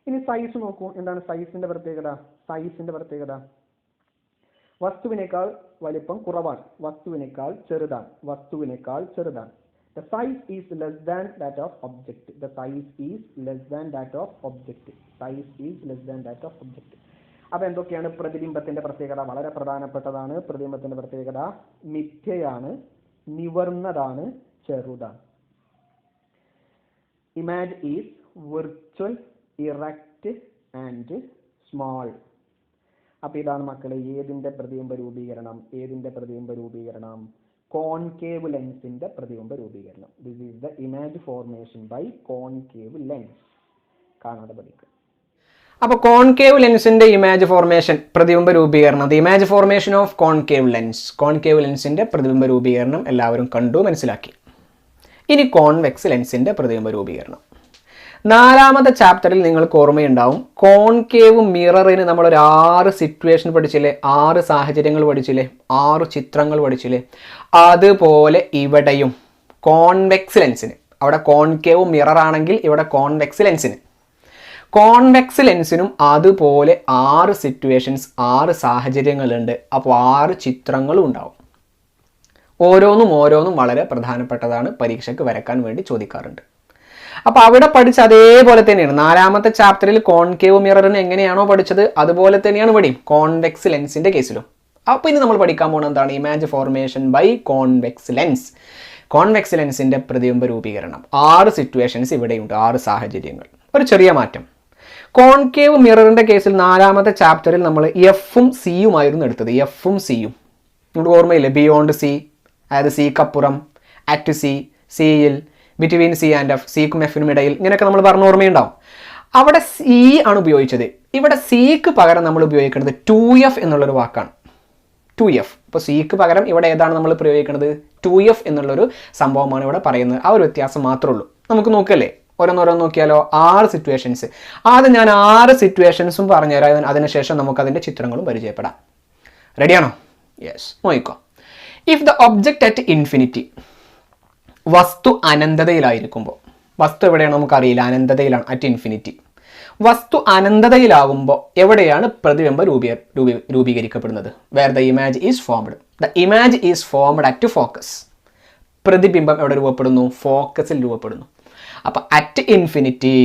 ഇനി സൈസ് നോക്കൂ. എന്താണ് സൈസിന്റെ പ്രത്യേകത? സൈസിന്റെ പ്രത്യേകത വസ്തുവിനേക്കാൾ വലിപ്പം കുറവാണ്, വസ്തുവിനേക്കാൾ ചെറുതാണ്, വസ്തുവിനേക്കാൾ ചെറുതാണ്. The size is less than that of object. The size is less than that of object. Size is less than that of object. അപ്പൊ എന്തൊക്കെയാണ് പ്രതിബിംബത്തിന്റെ പ്രത്യേകത? വളരെ പ്രധാനപ്പെട്ടതാണ്. പ്രതിബിംബത്തിന്റെ പ്രത്യേകത മിഥ്യയാണ്, നിവർന്നതാണ്, ചെറുതാണ്. Image is virtual, erect and small. അപ്പൊ ഇതാണ് മക്കളെ ഏതിന്റെ പ്രതിബിംബ രൂപീകരണം? ഏതിന്റെ പ്രതിബിംബ രൂപീകരണം? കോൺകേവ് ലെൻസിന്റെ പ്രതിബിംബ രൂപീകരണം. This is the image formation by concave lens. കാണാതെ പഠിക്കുക. അപ്പോൾ കോൺകേവ് ലെൻസിന്റെ ഇമേജ് ഫോർമേഷൻ പ്രതിബിംബ രൂപീകരണം, the image formation of concave lens, concave ലെൻസിന്റെ പ്രതിബിംബ രൂപീകരണം എല്ലാവരും കണ്ടു, മനസ്സിലാക്കി. ഇനി കോൺവെക്സ് ലെൻസിന്റെ പ്രതിബിംബ രൂപീകരണം. 4ാമത്തെ ചാപ്റ്ററിൽ നിങ്ങൾക്ക് ഓർമ്മയുണ്ടാവും, കോൺകേവ് മിററിന് നമ്മളൊരു 6 സിറ്റുവേഷൻ പഠിച്ചില്ലേ, 6 സാഹചര്യങ്ങൾ പഠിച്ചില്ലേ, 6 ചിത്രങ്ങൾ പഠിച്ചില്ലേ. അതുപോലെ ഇവിടെയും കോൺവെക്സ് ലെൻസിന്, അവിടെ കോൺകേവ് മിറർ ആണെങ്കിൽ ഇവിടെ കോൺവെക്സ് ലെൻസിനും അതുപോലെ 6 സിറ്റുവേഷൻസ്, 6 സാഹചര്യങ്ങളുണ്ട്. അപ്പോൾ 6 ചിത്രങ്ങളും ഉണ്ടാവും. ഓരോന്നും വളരെ പ്രധാനപ്പെട്ടതാണ്, പരീക്ഷയ്ക്ക് വരക്കാൻ വേണ്ടി ചോദിക്കാറുണ്ട്. അപ്പോൾ അവിടെ പഠിച്ച അതേപോലെ തന്നെയാണ് 4ാമത്തെ ചാപ്റ്ററിൽ കോൺകേവ് മിററിന് എങ്ങനെയാണോ പഠിച്ചത് അതുപോലെ തന്നെയാണ് ഇവിടെയും കോൺവെക്സ് ലെൻസിന്റെ കേസിലും. അപ്പോൾ ഇനി നമ്മൾ പഠിക്കാൻ പോകുന്നത് എന്താണ്? Image formation by convex lens. Convex ലെൻസിന്റെ പ്രതിബിംബ രൂപീകരണം. 6 സിറ്റുവേഷൻസ് ഇവിടെയുണ്ട്, 6 സാഹചര്യങ്ങൾ. ഒരു ചെറിയ മാറ്റം, കോൺകേവ് മിററിന്റെ കേസിൽ 4ാമത്തെ ചാപ്റ്ററിൽ നമ്മൾ എഫും സിയുമായിരുന്നു എടുത്തത്. എഫും സിയും നമുക്ക് ഓർമ്മയില്ലേ? ബിയോണ്ട് സി, അതായത് സിക്കപ്പുറം, അറ്റ് സി, സിയിൽ, ബിറ്റ്വീൻ സി ആൻഡ് എഫ്, സിക്കും എഫിനും ഇടയിൽ, ഇങ്ങനെയൊക്കെ നമ്മൾ പറഞ്ഞ ഓർമ്മയുണ്ടാവും. അവിടെ സി ആണ് ഉപയോഗിച്ചത്. ഇവിടെ സിക്ക് പകരം നമ്മൾ ഉപയോഗിക്കുന്നത് 2F എന്നുള്ളൊരു വാക്കാണ്. 2F. ഇപ്പോൾ സിക്ക് പകരം ഇവിടെ ഏതാണ് നമ്മൾ പ്രയോഗിക്കുന്നത്? 2F എന്നുള്ളൊരു സംഭവമാണ് ഇവിടെ പറയുന്നത്. ആ ഒരു വ്യത്യാസം മാത്രമേ ഉള്ളൂ. നമുക്ക് നോക്കല്ലേ, ഓരോന്നോരോന്ന് നോക്കിയാലോ. 6 സിറ്റുവേഷൻസ്. ആദ്യം ഞാൻ 6 സിറ്റുവേഷൻസും പറഞ്ഞുതരാം, അതിനുശേഷം നമുക്ക് അതിൻ്റെ ചിത്രങ്ങളും പരിചയപ്പെടാം. റെഡിയാണോ? യെസ്, നോക്കിക്കോ. If the object at infinity, വസ്തു അനന്തതയിലായിരിക്കുമ്പോൾ, വസ്തു എവിടെയാണ് നമുക്കറിയില്ല, അനന്തതയിലാണ്, അറ്റ് ഇൻഫിനിറ്റി. വസ്തു അനന്തതയിലാകുമ്പോൾ എവിടെയാണ് പ്രതിബിംബം രൂപീകരിക്കപ്പെടുന്നത്? Where the image is formed. The image is formed at focus. പ്രതിബിംബം എവിടെ രൂപപ്പെടുന്നു? ഫോക്കസിൽ രൂപപ്പെടുന്നു. അപ്പൊ അറ്റ് ഇൻഫിനിറ്റി,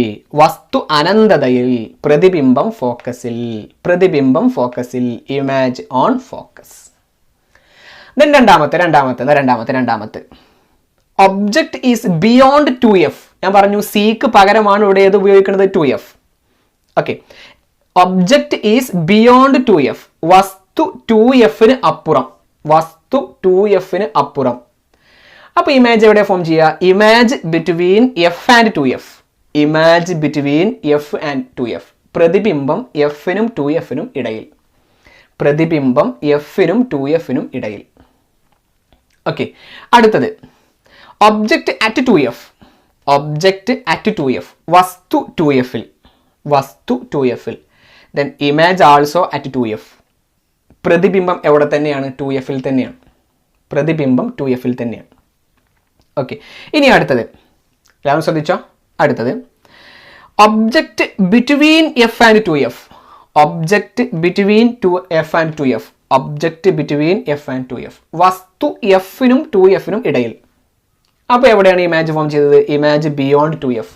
വസ്തു അനന്തതയിൽ, പ്രതിബിംബം ഫോക്കസിൽ, പ്രതിബിംബം ഫോക്കസിൽ, ഇമേജ് ഓൺ ഫോക്കസ്. രണ്ടാമത്തെ ഒബ്ജക്റ്റ് ഈസ് ബിയോണ്ട് 2F. ഞാൻ പറഞ്ഞു സിക്ക് പകരമാണ് ഇവിടെ ഏത് ഉപയോഗിക്കുന്നത്? 2F. Okay, object is beyond 2F. വസ്തു 2Fന് അപ്പുറം, വസ്തു 2Fന് അപ്പുറം. അപ്പോൾ ഇമേജ് എവിടെ ഫോം ചെയ്യുക? Image between F and 2F. Image between F and 2F. പ്രതിബിംബം എഫിനും 2Fനും ഇടയിൽ. പ്രതിബിംബം എഫിനും 2Fനും ഇടയിൽ. ഓക്കെ, അടുത്തത് object at 2F. Object at 2F. വസ്തു 2Fൽ, വസ്തു 2Fൽ. Then image also at 2F. പ്രതിബിംബം എവിടെ തന്നെയാണ്? 2Fൽ തന്നെയാണ്. പ്രതിബിംബം 2Fൽ തന്നെയാണ്. ഓക്കെ, ഇനി അടുത്തത് എല്ലാവരും ശ്രദ്ധിച്ചോ. അടുത്തത് object between F and 2F. Object between F and 2F. Object between F and 2F. വസ്തു എഫിനും 2Fനും ഇടയിൽ. അപ്പോൾ എവിടെയാണ് ഇമേജ് ഫോം ചെയ്തത്? Image beyond 2F.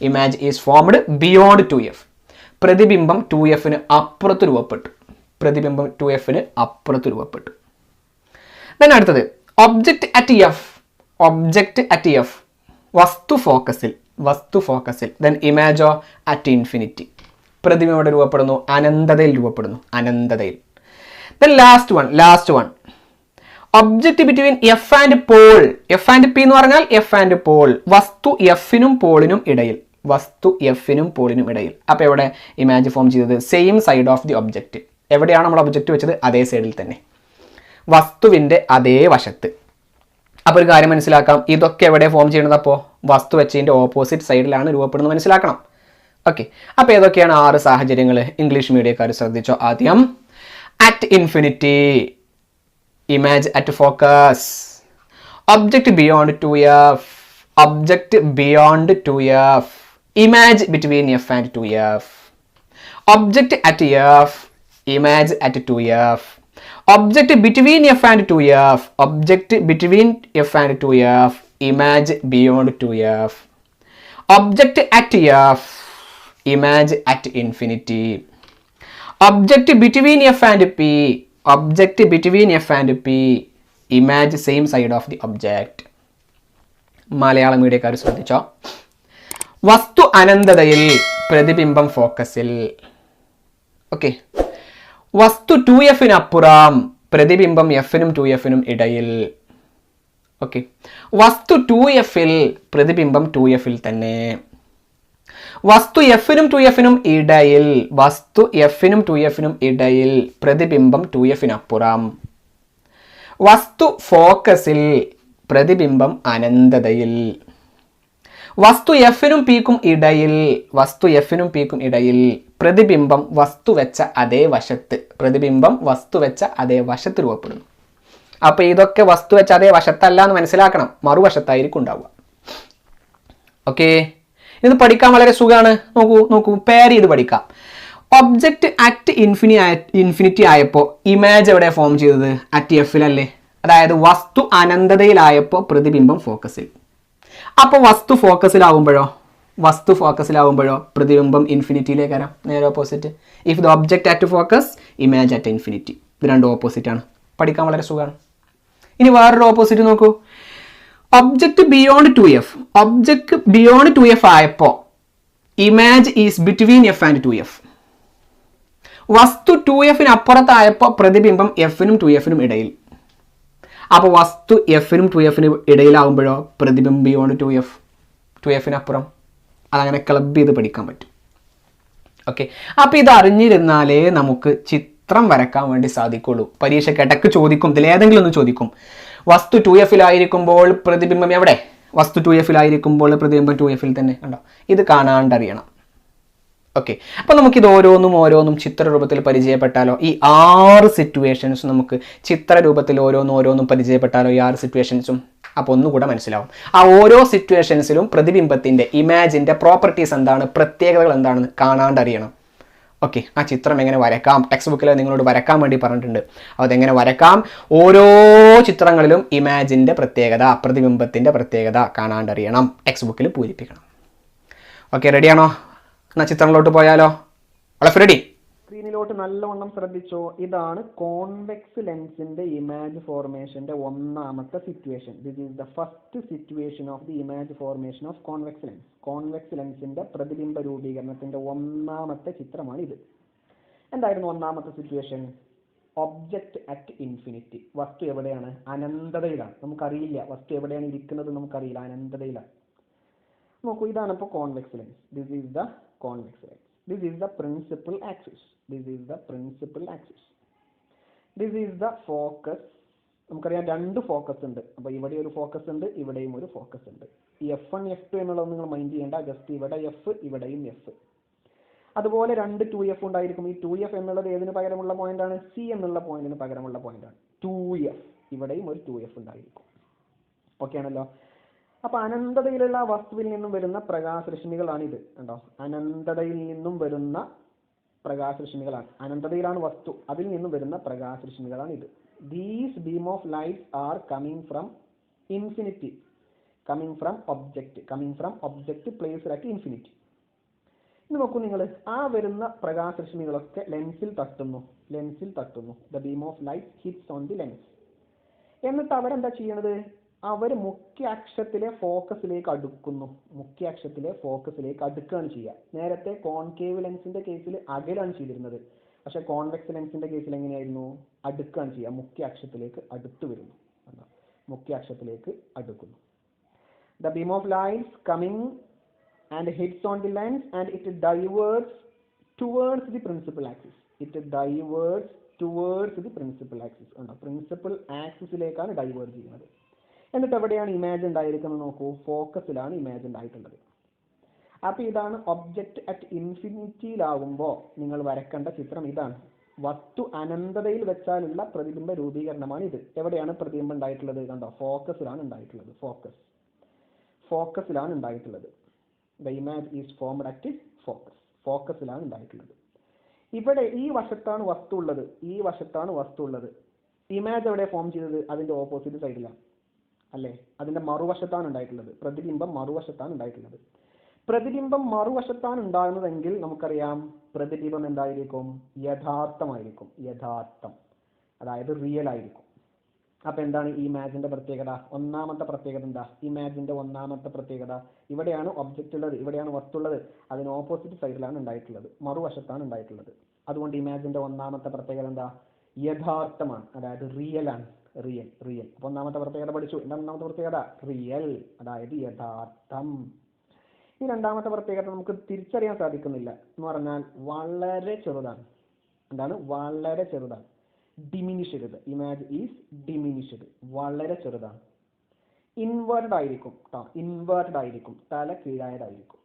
Image is formed beyond 2F. പ്രതിബിംബം 2Fന് അപ്പുറത്ത് രൂപപ്പെട്ടു. പ്രതിബിംബം 2Fന് അപ്പുറത്ത് രൂപപ്പെട്ടു. then അടുത്തത് object at F. Object at F. വസ്തു ഫോക്കസിൽ, വസ്തു ഫോക്കസിൽ. then ഇമേജോ അറ്റ് ഇൻഫിനിറ്റി. പ്രതിബിംബം ഇവിടെ രൂപപ്പെടുന്നു? അനന്തതയിൽ രൂപപ്പെടുന്നു, അനന്തതയിൽ. then last one object between F and pole. F and P എന്ന് പറഞ്ഞാൽ എഫ് ആൻഡ് പോൾ. വസ്തു എഫിനും പോളിനും ഇടയിൽ, വസ്തു എഫിനും പോളിനും ഇടയിൽ. അപ്പോൾ എവിടെ ഇമേജ് ഫോം ചെയ്തത്? Same side of the object. എവിടെയാണ് നമ്മൾ ഒബ്ജക്റ്റ് വെച്ചത്? അതേ സൈഡിൽ തന്നെ, വസ്തുവിൻ്റെ അതേ വശത്ത്. അപ്പോൾ ഒരു കാര്യം മനസ്സിലാക്കാം, ഇതൊക്കെ എവിടെ ഫോം ചെയ്യുന്നത്? അപ്പോൾ വസ്തു വെച്ചതിൻ്റെ ഓപ്പോസിറ്റ് സൈഡിലാണ് രൂപപ്പെടുന്നത്, മനസ്സിലാക്കണം. ഓക്കെ, അപ്പോൾ ഏതൊക്കെയാണ് 6 സാഹചര്യങ്ങൾ? ഇംഗ്ലീഷ് മീഡിയക്കാർ ശ്രദ്ധിച്ചോ. ആദ്യം at infinity, image at focus. Object beyond 2F. Object beyond 2F. Image between F and 2F. Object at F. Image at 2F. Object between F and 2F. Object between F and 2F. Image beyond 2F. Object at F. Image at infinity. Object between F and P. Object between F and P. Image same side of the object. Malayalam മീഡിയക്കാർ ശ്രദ്ധിച്ചോ. വസ്തു അനന്തതയിൽ, പ്രതിബിംബം ഫോക്കസിൽ. Okay, വസ്തു 2Fന് അപ്പുറം, പ്രതിബിംബം എഫിനും 2Fനും ഇടയിൽ. Okay, വസ്തു 2Fൽ പ്രതിബിംബം 2Fൽ തന്നെ. വസ്തു എഫിനും 2Fനും ഇടയിൽ, വസ്തു എഫിനും 2Fനും ഇടയിൽ, പ്രതിബിംബം 2Fനപ്പുറം. വസ്തു ഫോക്കസിൽ, പ്രതിബിംബം അനന്തതയിൽ. വസ്തു എഫിനും പീക്കും ഇടയിൽ, വസ്തു എഫിനും പീക്കും ഇടയിൽ, പ്രതിബിംബം വസ്തു വെച്ച അതേ വശത്ത്, പ്രതിബിംബം വസ്തു വെച്ച അതേ വശത്ത് രൂപപ്പെടുന്നു. അപ്പോൾ ഇതൊക്കെ വസ്തു വെച്ച അതേ വശത്തല്ല എന്ന് മനസ്സിലാക്കണം, മറുവശത്തായിരിക്കും ഉണ്ടാവുക. ഓക്കെ, ഇത് പഠിക്കാൻ വളരെ സുഖമാണ്. നോക്കൂ പേർ ചെയ്ത് പഠിക്കാം. ഒബ്ജക്റ്റ് അറ്റ് ഇൻഫിനിറ്റി ആയപ്പോൾ ഇമേജ് എവിടെ ഫോം ചെയ്തത്? അറ്റ് എഫിലല്ലേ. അതായത് വസ്തു അനന്തതയിലായപ്പോൾ പ്രതിബിംബം ഫോക്കസിൽ. അപ്പോൾ വസ്തു ഫോക്കസിലാവുമ്പോഴോ പ്രതിബിംബം ഇൻഫിനിറ്റിയിലേക്ക് വരാം, നേരെ opposite. If the object at focus, image at infinity. ഇത് രണ്ടും ഓപ്പോസിറ്റ് ആണ്, പഠിക്കാൻ വളരെ സുഖമാണ്. ഇനി വേറൊരു ഓപ്പോസിറ്റ് നോക്കൂ. Object beyond 2F, object beyond 2F ആയപ്പോൾ image is between F and 2F. വസ്തു 2Fന് അപ്പുറത്തായപ്പോൾ പ്രതിബിംബം എഫിനും 2Fനും ഇടയിൽ. അപ്പോൾ വസ്തു എഫിനും 2Fനും ഇടയിലാവുമ്പോഴോ പ്രതിബിംബം ബിയോണ്ട് 2Fനപ്പുറം. അതങ്ങനെ ക്ലബ് ചെയ്ത് പഠിക്കാൻ പറ്റും. ഓക്കെ, അപ്പോൾ ഇത് അറിഞ്ഞിരുന്നാലേ നമുക്ക് ചിത്രം വരക്കാൻ വേണ്ടി സാധിക്കുള്ളൂ. പരീക്ഷയ്ക്ക് ഇടയ്ക്ക് ചോദിക്കും, ഇതിലേതെങ്കിലും ഒന്ന് ചോദിക്കും. വസ്തു 2Fലായിരിക്കുമ്പോൾ പ്രതിബിംബം എവിടെ? വസ്തു 2Fലായിരിക്കുമ്പോൾ പ്രതിബിംബം 2Fൽ തന്നെ. കണ്ടോ, ഇത് കാണാണ്ടറിയണം. ഓക്കെ, അപ്പോൾ നമുക്കിത് ഓരോന്നും ചിത്രരൂപത്തിൽ പരിചയപ്പെട്ടാലോ? ഈ 6 സിറ്റുവേഷൻസും നമുക്ക് ചിത്രരൂപത്തിൽ ഓരോന്നും പരിചയപ്പെട്ടാലോ? ഈ 6 സിറ്റുവേഷൻസും. അപ്പോൾ ഒന്നുകൂടെ മനസ്സിലാവും. ആ ഓരോ സിറ്റുവേഷൻസിലും പ്രതിബിംബത്തിൻ്റെ, ഇമേജിൻ്റെ പ്രോപ്പർട്ടീസ് എന്താണ്, പ്രത്യേകതകൾ എന്താണെന്ന് കാണാണ്ടറിയണം. ഓക്കെ, ആ ചിത്രം എങ്ങനെ വരക്കാം, ടെക്സ്റ്റ് ബുക്കിൽ നിങ്ങളോട് വരക്കാൻ വേണ്ടി പറഞ്ഞിട്ടുണ്ട്. അതെങ്ങനെ വരക്കാം? ഓരോ ചിത്രങ്ങളിലും ഇമേജിൻ്റെ പ്രത്യേകത, പ്രതിബിംബത്തിൻ്റെ പ്രത്യേകത കാണാണ്ടറിയണം, ടെക്സ്റ്റ് ബുക്കിൽ പൂരിപ്പിക്കണം. ഓക്കെ, റെഡിയാണോ? എന്നാൽ ചിത്രങ്ങളിലോട്ട് പോയാലോ? വളരെ റെഡി. സ്ക്രീനിലോട്ട് നല്ലവണ്ണം ശ്രദ്ധിച്ചോ. ഇതാണ് കോൺവെക്സ് ലെൻസിന്റെ ഇമേജ് ഫോർമേഷന്റെ ഒന്നാമത്തെ situation. This is the first situation of the image formation of convex lens. Convex ലെൻസിന്റെ പ്രതിബിംബ രൂപീകരണത്തിന്റെ ഒന്നാമത്തെ ചിത്രമാണ് ഇത്. എന്തായിരുന്നു ഒന്നാമത്തെ സിറ്റുവേഷൻ? Object at infinity. വസ്തു എവിടെയാണ്? അനന്തതയിലാണ്. നമുക്കറിയില്ല വസ്തു എവിടെയാണ് ഇരിക്കുന്നത്, നമുക്കറിയില്ല, അനന്തതയിലാണ്. നോക്കൂ, ഇതാണ് ഇപ്പോൾ convex lens. This is the convex lens. This is the principal axis. This is the principal axis. This is the focus. നമുക്കറിയാം 2 ഫോക്കസ് ഉണ്ട്. അപ്പോൾ ഇവിടെ ഒരു ഫോക്കസ് ഉണ്ട്, ഇവിടെയും ഒരു ഫോക്കസ് ഉണ്ട്. ഈ F1 F2 എന്നുള്ളത് നിങ്ങൾ മൈൻഡ് ചെയ്യേണ്ട. ജസ്റ്റ് ഇവിടെ എഫ്, ഇവിടെയും എഫ്. അതുപോലെ 2 2F ഉണ്ടായിരിക്കും. ഈ 2F എന്നുള്ളത് ഏതിന് പകരമുള്ള പോയിന്റാണ്? സി എന്നുള്ള പോയിന്റിന് പകരമുള്ള പോയിന്റാണ് 2F. ഇവിടെയും ഒരു 2F ഉണ്ടായിരിക്കും. ഓക്കെ ആണല്ലോ? അപ്പൊ അനന്തതയിലുള്ള വസ്തുവിൽ നിന്നും വരുന്ന പ്രകാശരശ്മികളാണിത്. കണ്ടോ, അനന്തതയിൽ നിന്നും വരുന്ന പ്രകാശരശ്മികളാണ്. അനന്തതയിലാണ് വസ്തു, അതിൽ നിന്നും വരുന്ന പ്രകാശരശ്മികളാണ് ഇത്. These beam of lights are coming from infinity, coming from object placed at infinity. ഇന്ന് നോക്കൂ നിങ്ങൾ, ആ വരുന്ന പ്രകാശരശ്മികളൊക്കെ ലെൻസിൽ തട്ടുന്നു. The beam of light hits on the lens. എന്നിട്ട് അവരെന്താ ചെയ്യണത്? അവർ മുഖ്യ അക്ഷത്തിലെ ഫോക്കസിലേക്ക് അടുക്കുകയാണ് ചെയ്യുക. നേരത്തെ കോൺകേവ് ലെൻസിന്റെ കേസിൽ അകലാണ് ചെയ്തിരുന്നത്. പക്ഷെ കോൺവെക്സ് ലെൻസിന്റെ കേസിൽ എങ്ങനെയായിരുന്നു? അടുക്കുകയാണ് ചെയ്യുക. മുഖ്യ അക്ഷത്തിലേക്ക് അടുത്തു വരുന്നു. The beam of lights coming and hits on the lens and it diverts towards the principal axis. Principal ആക്സിസിലേക്കാണ് ഡൈവേർട്ട് ചെയ്യുന്നത്. എന്നിട്ട് എവിടെയാണ് ഇമേജ് ഉണ്ടായിരിക്കുന്നത്? നോക്കൂ, ഫോക്കസിലാണ് ഇമേജ് ഉണ്ടായിട്ടുള്ളത്. അപ്പോൾ ഇതാണ് ഒബ്ജക്റ്റ് അറ്റ് ഇൻഫിനിറ്റിയിലാകുമ്പോൾ നിങ്ങൾ വരക്കേണ്ട ചിത്രം ഇതാണ്. വസ്തു അനന്തതയിൽ വെച്ചാലുള്ള പ്രതിബിംബ രൂപീകരണമാണ് ഇത്. എവിടെയാണ് പ്രതിബിംബം ഉണ്ടായിട്ടുള്ളത്? കണ്ടോ, ഫോക്കസിലാണ് ഉണ്ടായിട്ടുള്ളത്. The image is formed at ഫോക്കസിലാണ് ഉണ്ടായിട്ടുള്ളത്. ഇവിടെ ഈ വശത്താണ് വസ്തു ഉള്ളത്. ഇമേജ് എവിടെ ഫോം ചെയ്തത്? അതിന്റെ ഓപ്പോസിറ്റ് സൈഡിലാണ് അല്ലേ? അതിന്റെ മറുവശത്താണ് ഉണ്ടായിട്ടുള്ളത്. പ്രതിബിംബം മറുവശത്താണ് ഉണ്ടാകുന്നതെങ്കിൽ നമുക്കറിയാം പ്രതിബിംബം എന്തായിരിക്കും? യഥാർത്ഥം, അതായത് റിയൽ ആയിരിക്കും. അപ്പൊ എന്താണ് ഈ ഇമേജിന്റെ പ്രത്യേകത? ഒന്നാമത്തെ പ്രത്യേകത എന്താ? ഇമേജിന്റെ ഒന്നാമത്തെ പ്രത്യേകത, ഇവിടെയാണ് ഒബ്ജക്റ്റ് ഉള്ളത്, ഇവിടെയാണ് വസ്തു ഉള്ളത്, അതിന് ഓപ്പോസിറ്റ് സൈഡിലാണ് ഉണ്ടായിട്ടുള്ളത്, മറുവശത്താണ് ഉണ്ടായിട്ടുള്ളത്. അതുകൊണ്ട് ഇമേജിന്റെ ഒന്നാമത്തെ പ്രത്യേകത എന്താ? യഥാർത്ഥമാണ്, അതായത് റിയൽ ആണ്. Real real. അപ്പോൾ ഒന്നാമത്തെ പ്രത്യേകത പഠിച്ചു. എന്താണ് ഒന്നാമത്തെ പ്രത്യേകത? റിയൽ, അതായത് യഥാർത്ഥം. ഈ രണ്ടാമത്തെ പ്രത്യേകത നമുക്ക് തിരിച്ചറിയാൻ സാധിക്കുന്നില്ല എന്ന് പറഞ്ഞാൽ വളരെ ചെറുതാണ്. എന്താണ്? വളരെ ചെറുതാണ്. ഡിമിനിഷ്ഡ്. ഇമാജ് ഈസ് ഡിമിനിഷ്ഡ്, വളരെ ചെറുതാണ്. ഇൻവേർട്ടഡ് ആയിരിക്കും കേട്ടോ, ഇൻവേർട്ടഡ് ആയിരിക്കും, തല കീഴായതായിരിക്കും.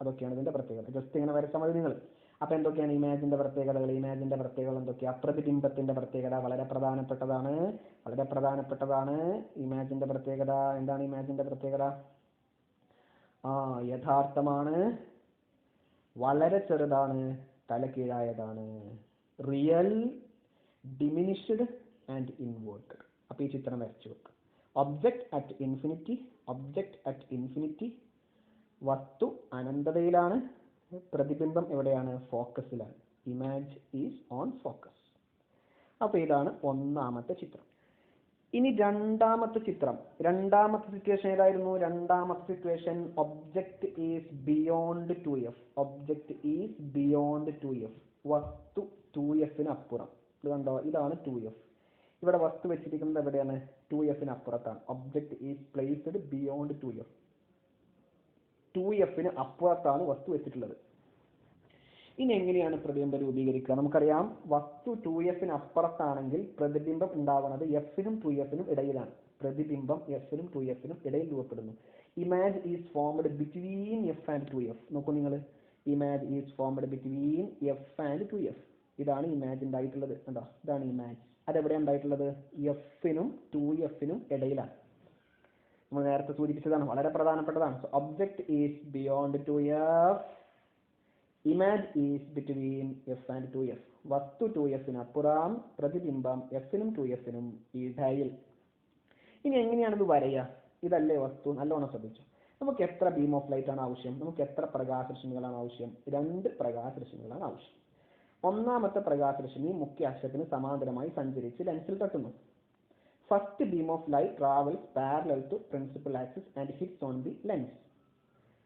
അതൊക്കെയാണ് ഇതിന്റെ പ്രത്യേകത. ജസ്റ്റ് ഇങ്ങനെ വരച്ചാൽ മതി നിങ്ങൾ. അപ്പൊ എന്തൊക്കെയാണ് ഇമാജിന്റെ പ്രത്യേകതകൾ? ഇമാജിന്റെ പ്രത്യേകതകൾ എന്തൊക്കെയാ? പ്രതിബിംബത്തിന്റെ പ്രത്യേകത വളരെ പ്രധാനപ്പെട്ടതാണ്, വളരെ പ്രധാനപ്പെട്ടതാണ്. ഇമാജിന്റെ പ്രത്യേകത എന്താണ്? ഇമാജിന്റെ പ്രത്യേകത യഥാർത്ഥമാണ്, വളരെ ചെറുതാണ്, തല കീഴായതാണ്. Real, diminished and inverted. അപ്പൊ ഈ ചിത്രം വരച്ചു വെക്കുക. Object at infinity, object at infinity. വസ്തു അനന്തതയിലാണ്, പ്രതിബിംബം എവിടെയാണ്? ഫോക്കസിലാണ്. Image is on focus. അപ്പൊ ഇതാണ് ഒന്നാമത്തെ ചിത്രം. ഇനി രണ്ടാമത്തെ ചിത്രം. രണ്ടാമത്തെ സിറ്റുവേഷൻ ഏതായിരുന്നു? രണ്ടാമത്തെ situation object is beyond 2f. Object is beyond 2f. വസ്തു 2fന് അപ്പുറം. ഇത് കണ്ടോ? ഇതാണ് 2f. ഇവിടെ വസ്തു വെച്ചിരിക്കുന്നത് എവിടെയാണ്? 2fന് അപ്പുറത്താണ്. Object is placed beyond 2f. 2fന് അപ്പുറത്താണ് വസ്തു വെച്ചിട്ടുള്ളത്. ഇനി എങ്ങനെയാണ് പ്രതിബിംബം രൂപീകരിക്കുക? നമുക്കറിയാം, വസ്തു 2fന് അപ്പുറത്താണെങ്കിൽ പ്രതിബിംബം ഉണ്ടാവുന്നത് എഫിനും 2fനും ഇടയിലാണ്. പ്രതിബിംബം എഫിനും 2fനും ഇടയിൽ രൂപപ്പെടുന്നു. Image is formed between F and 2f. നോക്കൂ നിങ്ങൾ, image is formed between F and 2f. ഇതാണ് ഇമാജ് ഉണ്ടായിട്ടുള്ളത്. കണ്ടോ? ഇതാണ് ഇമാജ്. അതെവിടെയാണ് ഉണ്ടായിട്ടുള്ളത്? എഫിനും 2fനും ഇടയിലാണ്. നമ്മൾ നേരത്തെ സൂചിപ്പിച്ചതാണ്, വളരെ പ്രധാനപ്പെട്ടതാണ്. So object is beyond 2f, image is between F and 2f. വസ്തു 2fന് അപ്പുറം, പ്രതിബിംബം എഫിനും 2fനും ഇടയിൽ. ഇനി എങ്ങനെയാണ് ഇത് വരയുക? ഇതല്ലേ വസ്തു. നല്ലോണം ശ്രദ്ധിച്ചു. നമുക്ക് എത്ര ബീം ഓഫ് ലൈറ്റ് ആണ് ആവശ്യം? നമുക്ക് എത്ര പ്രകാശരശ്മികളാണ് ആവശ്യം? 2 പ്രകാശരശ്മികളാണ് ആവശ്യം. ഒന്നാമത്തെ പ്രകാശരശ്മി മുഖ്യ അക്ഷത്തിന് സമാന്തരമായി സഞ്ചരിച്ച് ലെൻസിൽ തട്ടുന്നു. First beam of light travels parallel to principal axis and hits on the lens.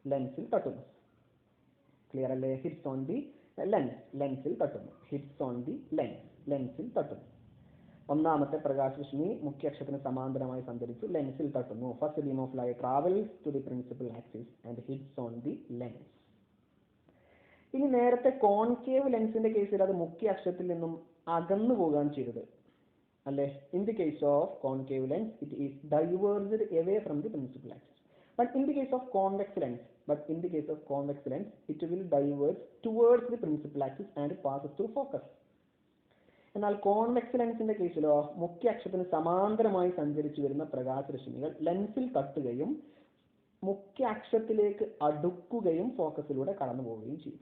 ലെൻസിൽ തട്ടുന്നു. ക്ലിയർ അല്ലേ? ഹിറ്റ്സ് ഓൺ ദി ലെൻസ്, ലെൻസിൽ തട്ടുന്നു. ഹിറ്റ്സ് ഓൺ ദി ലെൻസ്, ലെൻസിൽ തട്ടുന്നു. ഒന്നാമത്തെ പ്രകാശരശ്മി മുഖ്യ അക്ഷത്തിന് സമാന്തരമായി സഞ്ചരിച്ചു ലെൻസിൽ തട്ടുന്നു. First beam of light travels to the principal axis and hits on the lens. ഇനി നേരത്തെ കോൺകേവ് ലെൻസിന്റെ കേസിൽ അത് മുഖ്യ അക്ഷത്തിൽ നിന്നും അകന്നു പോവുകയാണ് ചെയ്തത് അല്ലേ? In the case of concave lens it is diverged away from the principal axis. But in the case of convex lens, it will diverge towards the principal axis and passes through focus. എന്നാൽ convex ലെൻസിന്റെ കേസിലോ മുഖ്യ അക്ഷത്തിന് സമാന്തരമായി സഞ്ചരിച്ചു വരുന്ന പ്രകാശരശ്മികൾ ലെൻസിൽ തട്ടുകയും മുഖ്യ അക്ഷത്തിലേക്ക് അടുക്കുകയും ഫോക്കസിലൂടെ കടന്നു പോവുകയും ചെയ്യും.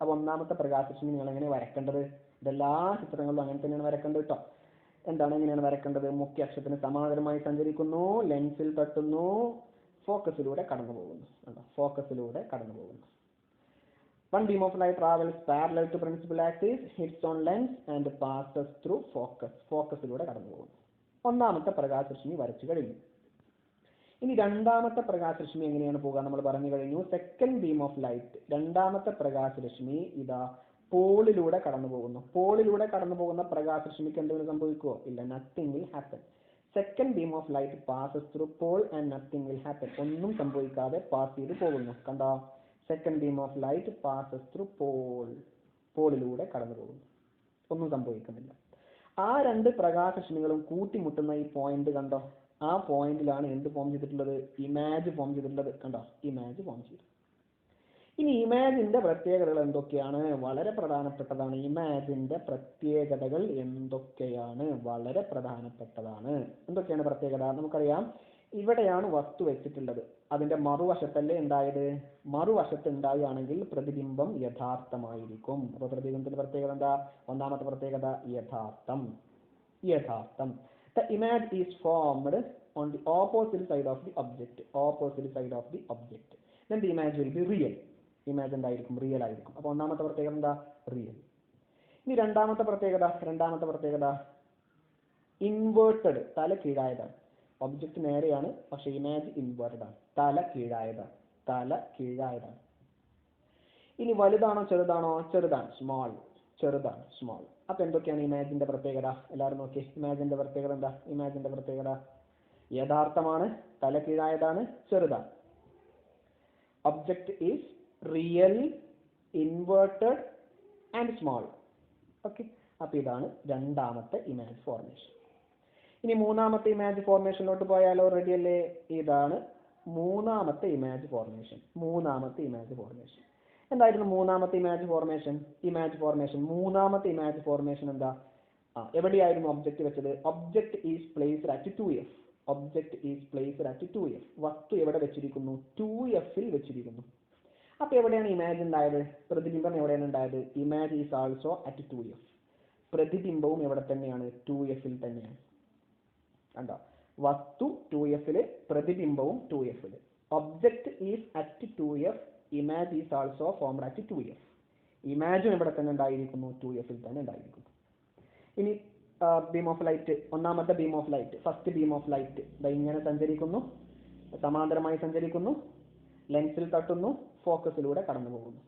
അപ്പൊ ഒന്നാമത്തെ പ്രകാശരശ്മി നിങ്ങൾ എങ്ങനെ വരക്കേണ്ടത്? ഇതെല്ലാ ചിത്രങ്ങളിലും അങ്ങനെ തന്നെയാണ് വരക്കേണ്ടത് കേട്ടോ. എന്താണ്, എങ്ങനെയാണ് വരക്കേണ്ടത്? മുഖ്യ അക്ഷത്തിന് സമാന്തരമായി സഞ്ചരിക്കുന്നു, ലെൻസിൽ തട്ടുന്നു, ഫോക്കസിലൂടെ കടന്നു പോകുന്നു. ഫോക്കസിലൂടെ കടന്നു പോകുന്നു. One beam of light travels parallel to principal axis, hits on lens and passes through focus. ഫോക്കസിലൂടെ കടന്നു പോകുന്നു. ഒന്നാമത്തെ പ്രകാശരശ്മി വരച്ചു കഴിഞ്ഞു. ഇനി രണ്ടാമത്തെ പ്രകാശരശ്മി എങ്ങനെയാണ് പോകുക നമ്മൾ പറഞ്ഞു കഴിഞ്ഞു. സെക്കൻഡ് ബീം ഓഫ് ലൈറ്റ്, രണ്ടാമത്തെ പ്രകാശരശ്മി ഇതാ പോളിലൂടെ കടന്നു പോകുന്നു. പോളിലൂടെ കടന്നു പോകുന്ന പ്രകാശരശ്മിക്ക് എന്തെങ്കിലും സംഭവിക്കുമോ? ഇല്ല, nothing will happen. Second beam of light passes through pole and nothing will happen. ഒന്നും സംഭവിക്കാതെ പാസ് ചെയ്ത് പോകുന്നു. കണ്ടോ? Second beam of light passes through pole, പോളിലൂടെ കടന്നു പോകുന്നു, ഒന്നും സംഭവിക്കുന്നില്ല. ആ രണ്ട് പ്രകാശരശ്മികളും കൂട്ടിമുട്ടുന്ന ഈ പോയിന്റ് കണ്ടോ? ആ പോയിന്റിലാണ് എന്ത് ഫോം ചെയ്തിട്ടുള്ളത്? ഇമാജ് ഫോം ചെയ്തിട്ടുള്ളത്. കണ്ടോ? ഇമാജ് ഫോം ചെയ്തു. ഇനി ഇമാജിന്റെ പ്രത്യേകതകൾ എന്തൊക്കെയാണ്? വളരെ പ്രധാനപ്പെട്ടതാണ്. ഇമാജിന്റെ പ്രത്യേകതകൾ എന്തൊക്കെയാണ്? വളരെ പ്രധാനപ്പെട്ടതാണ്. എന്തൊക്കെയാണ് പ്രത്യേകത? നമുക്കറിയാം, ഇവിടെയാണ് വസ്തു വെച്ചിട്ടുള്ളത്. അതിന്റെ മറുവശത്തല്ലേ ഉണ്ടായത്? മറുവശത്ത് ഉണ്ടാവുകയാണെങ്കിൽ പ്രതിബിംബം യഥാർത്ഥമായിരിക്കും. അപ്പൊ പ്രതിബിംബത്തിന്റെ പ്രത്യേകത എന്താ? ഒന്നാമത്തെ പ്രത്യേകത യഥാർത്ഥം. യഥാർത്ഥം. The image is formed on the opposite side of the object. Opposite side of the object. Then the image will be real. Image എന്തായിരിക്കും? റിയൽ ആയിരിക്കും. അപ്പൊ ഒന്നാമത്തെ പ്രത്യേകത എന്താ? റിയൽ. ഇനി രണ്ടാമത്തെ പ്രത്യേകത ഇൻവേർട്ടഡ്, തല കീഴായതാണ്. ഒബ്ജക്റ്റ് നേരെയാണ്, പക്ഷെ ഇമേജ് ഇൻവേർട്ടഡ് ആണ്, തല കീഴായതാണ്. ഇനി വലുതാണോ ചെറുതാണോ? ചെറുതാണ്, സ്മോൾ. ചെറുതാണ്, സ്മോൾ. അപ്പൊ എന്തൊക്കെയാണ് ഇമേജിന്റെ പ്രത്യേകത? എല്ലാവരും നോക്കി, ഇമേജിന്റെ പ്രത്യേകത എന്താ? ഇമേജിന്റെ പ്രത്യേകത യഥാർത്ഥമാണ്, തലകീഴായതാണ്, ചെറുതാണ്. Object is real, inverted and small. Okay, അപ്പൊ ഇതാണ് രണ്ടാമത്തെ ഇമേജ് ഫോർമേഷൻ. ഇനി മൂന്നാമത്തെ ഇമേജ് ഫോർമേഷനിലോട്ട് പോയാലോ? റെഡി അല്ലേ? ഇതാണ് മൂന്നാമത്തെ ഇമേജ് ഫോർമേഷൻ. എന്തായിരുന്നു മൂന്നാമത്തെ ഇമേജ് ഫോർമേഷൻ? മൂന്നാമത്തെ ഇമേജ് ഫോർമേഷൻ എന്താ? എവിടെയായിരുന്നു ഒബ്ജക്റ്റ് വെച്ചത്? Object is placed at 2f. വസ്തു എവിടെ വെച്ചിരിക്കുന്നു? 2f-ൽ വെച്ചിരിക്കുന്നു. അപ്പൊ എവിടെയാണ് ഇമേജ് ഉണ്ടായത്? പ്രതിബിംബം എവിടെയാണ് ഉണ്ടായത്? Image is also at 2f. പ്രതിബിംബവും എവിടെ തന്നെയാണ്? 2f-ൽ തന്നെയാണ്. കണ്ടോ? വസ്തു 2f-ല്, പ്രതിബിംബവും 2f-ല്. Object is at 2f, image is also formed at 2f. ഇമേജും എവിടെ തന്നെ ഉണ്ടായിരിക്കുന്നു? 2f-ൽ തന്നെ ഉണ്ടായിരിക്കുന്നു. ഇനി ബീം ഓഫ് ലൈറ്റ്, ഒന്നാമത്തെ beam of light, first beam of light ഇങ്ങനെ സഞ്ചരിക്കുന്നു, സമാന്തരമായി സഞ്ചരിക്കുന്നു, ലെൻസിൽ തട്ടുന്നു, ഫോക്കസിലൂടെ കടന്നു പോകുന്നു.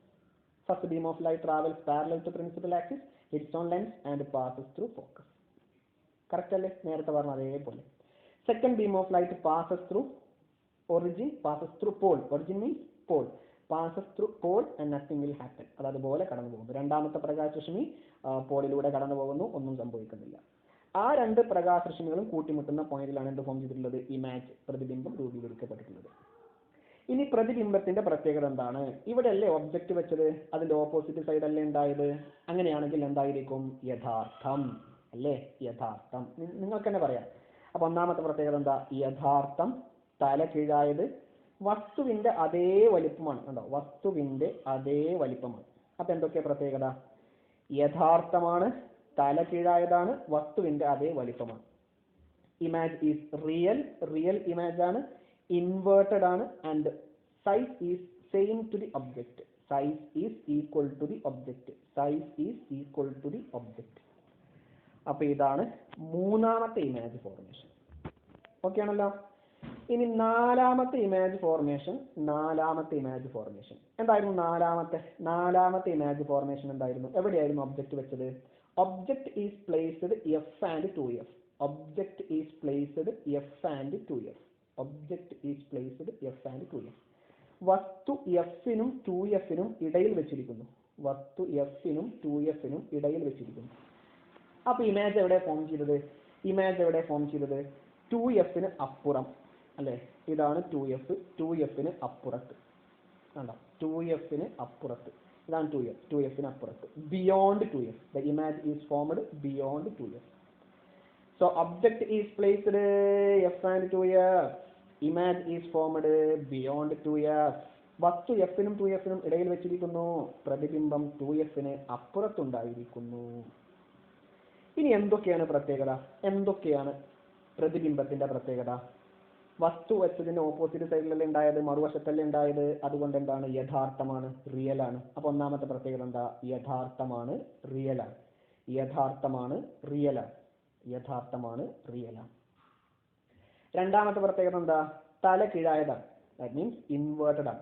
First beam of light travels parallel to principal axis, hits on lens and passes through focus. Correct അല്ലേ? നേരത്തെ പറഞ്ഞ അതേപോലെ. Second beam of light passes through origin, passes through pole. Origin means pole. Passes through pole and nothing will happen. അത് അതുപോലെ കടന്നു പോകുന്നു. രണ്ടാമത്തെ പ്രകാശരശ്മി പോളിലൂടെ കടന്നു പോകുന്നു, ഒന്നും സംഭവിക്കുന്നില്ല. ആ രണ്ട് പ്രകാശരശ്മികളും കൂട്ടിമുട്ടുന്ന പോയിന്റിലാണ് എന്ത് ഫോം ചെയ്തിട്ടുള്ളത്? ഇമേജ്, പ്രതിബിംബം രൂപീകരിക്കപ്പെട്ടിട്ടുള്ളത്. ഇനി പ്രതിബിംബത്തിന്റെ പ്രത്യേകത എന്താണ്? ഇവിടെ അല്ലേ ഒബ്ജക്റ്റ് വെച്ചത്, അതിന്റെ ഓപ്പോസിറ്റ് സൈഡ് അല്ലേ ഉണ്ടായത്? അങ്ങനെയാണെങ്കിൽ എന്തായിരിക്കും? യഥാർത്ഥം അല്ലേ? യഥാർത്ഥം. നിങ്ങൾക്ക് തന്നെ പറയാം. അപ്പൊ ഒന്നാമത്തെ പ്രത്യേകത എന്താ? യഥാർത്ഥം, തല കീഴായത്, വസ്തുവിന്റെ അതേ വലിപ്പമാണ്. കണ്ടോ? വസ്തുവിന്റെ അതേ വലിപ്പമാണ്. അപ്പൊ എന്തൊക്കെയാ പ്രത്യേകത? യഥാർത്ഥമാണ്, തല കീഴായതാണ്, വസ്തുവിന്റെ അതേ വലിപ്പമാണ്. ഇമേജ് ഈസ് റിയൽ ഇമേജ് ആണ്, ഇൻവേർട്ടഡ് ആണ്, and size is same to the object. Size is equal to the object. അപ്പൊ ഇതാണ് മൂന്നാമത്തെ ഇമേജ് ഫോർമേഷൻ. ഓക്കെ ആണല്ലോ? ഇനി നാലാമത്തെ ഇമേജ് ഫോർമേഷൻ. എന്തായിരുന്നു നാലാമത്തെ ഇമേജ് ഫോർമേഷൻ? എന്തായിരുന്നു? എവിടെയായിരുന്നു ഒബ്ജക്റ്റ് വെച്ചത്? Object is placed f and 2f. വസ്തു f-നും 2f-നും ഇടയിൽ വെച്ചിരിക്കുന്നു. അപ്പൊ ഇമേജ് എവിടെ ഫോം ചെയ്തത്? 2f-ന് അപ്പുറം അല്ലെ? ഇതാണ് 2f-ന് അപ്പുറത്ത്. കണ്ടോ? 2f-ന് അപ്പുറത്ത്. ഇതാണ് 2f-ന് അപ്പുറത്ത്. Beyond 2f. The image is formed beyond 2f. So object is placed f and 2f. Image is formed beyond 2f. വസ്തു f-നും 2f-നും ഇടയിൽ വെച്ചിരിക്കുന്നു. പ്രതിബിംബം 2f-ന് അപ്പുറത്തുണ്ടായിരിക്കുന്നു. ഇനി എന്തൊക്കെയാണ് പ്രതിബിംബത്തിന്റെ പ്രത്യേകത? വസ്തു വെച്ചതിന്റെ ഓപ്പോസിറ്റ് സൈഡിലല്ലേ ഉണ്ടായത്, മറുവശത്തല്ലേ ഉണ്ടായത്. അതുകൊണ്ട് എന്താണ്? യഥാർത്ഥമാണ്, റിയൽ ആണ്. അപ്പൊ ഒന്നാമത്തെ പ്രത്യേകത എന്താ? യഥാർത്ഥമാണ്, റിയൽ ആണ്. രണ്ടാമത്തെ പ്രത്യേകത എന്താ? തല കീഴായതാണ്. ദാറ്റ് മീൻസ് ഇൻവേർട്ടഡ് ആണ്.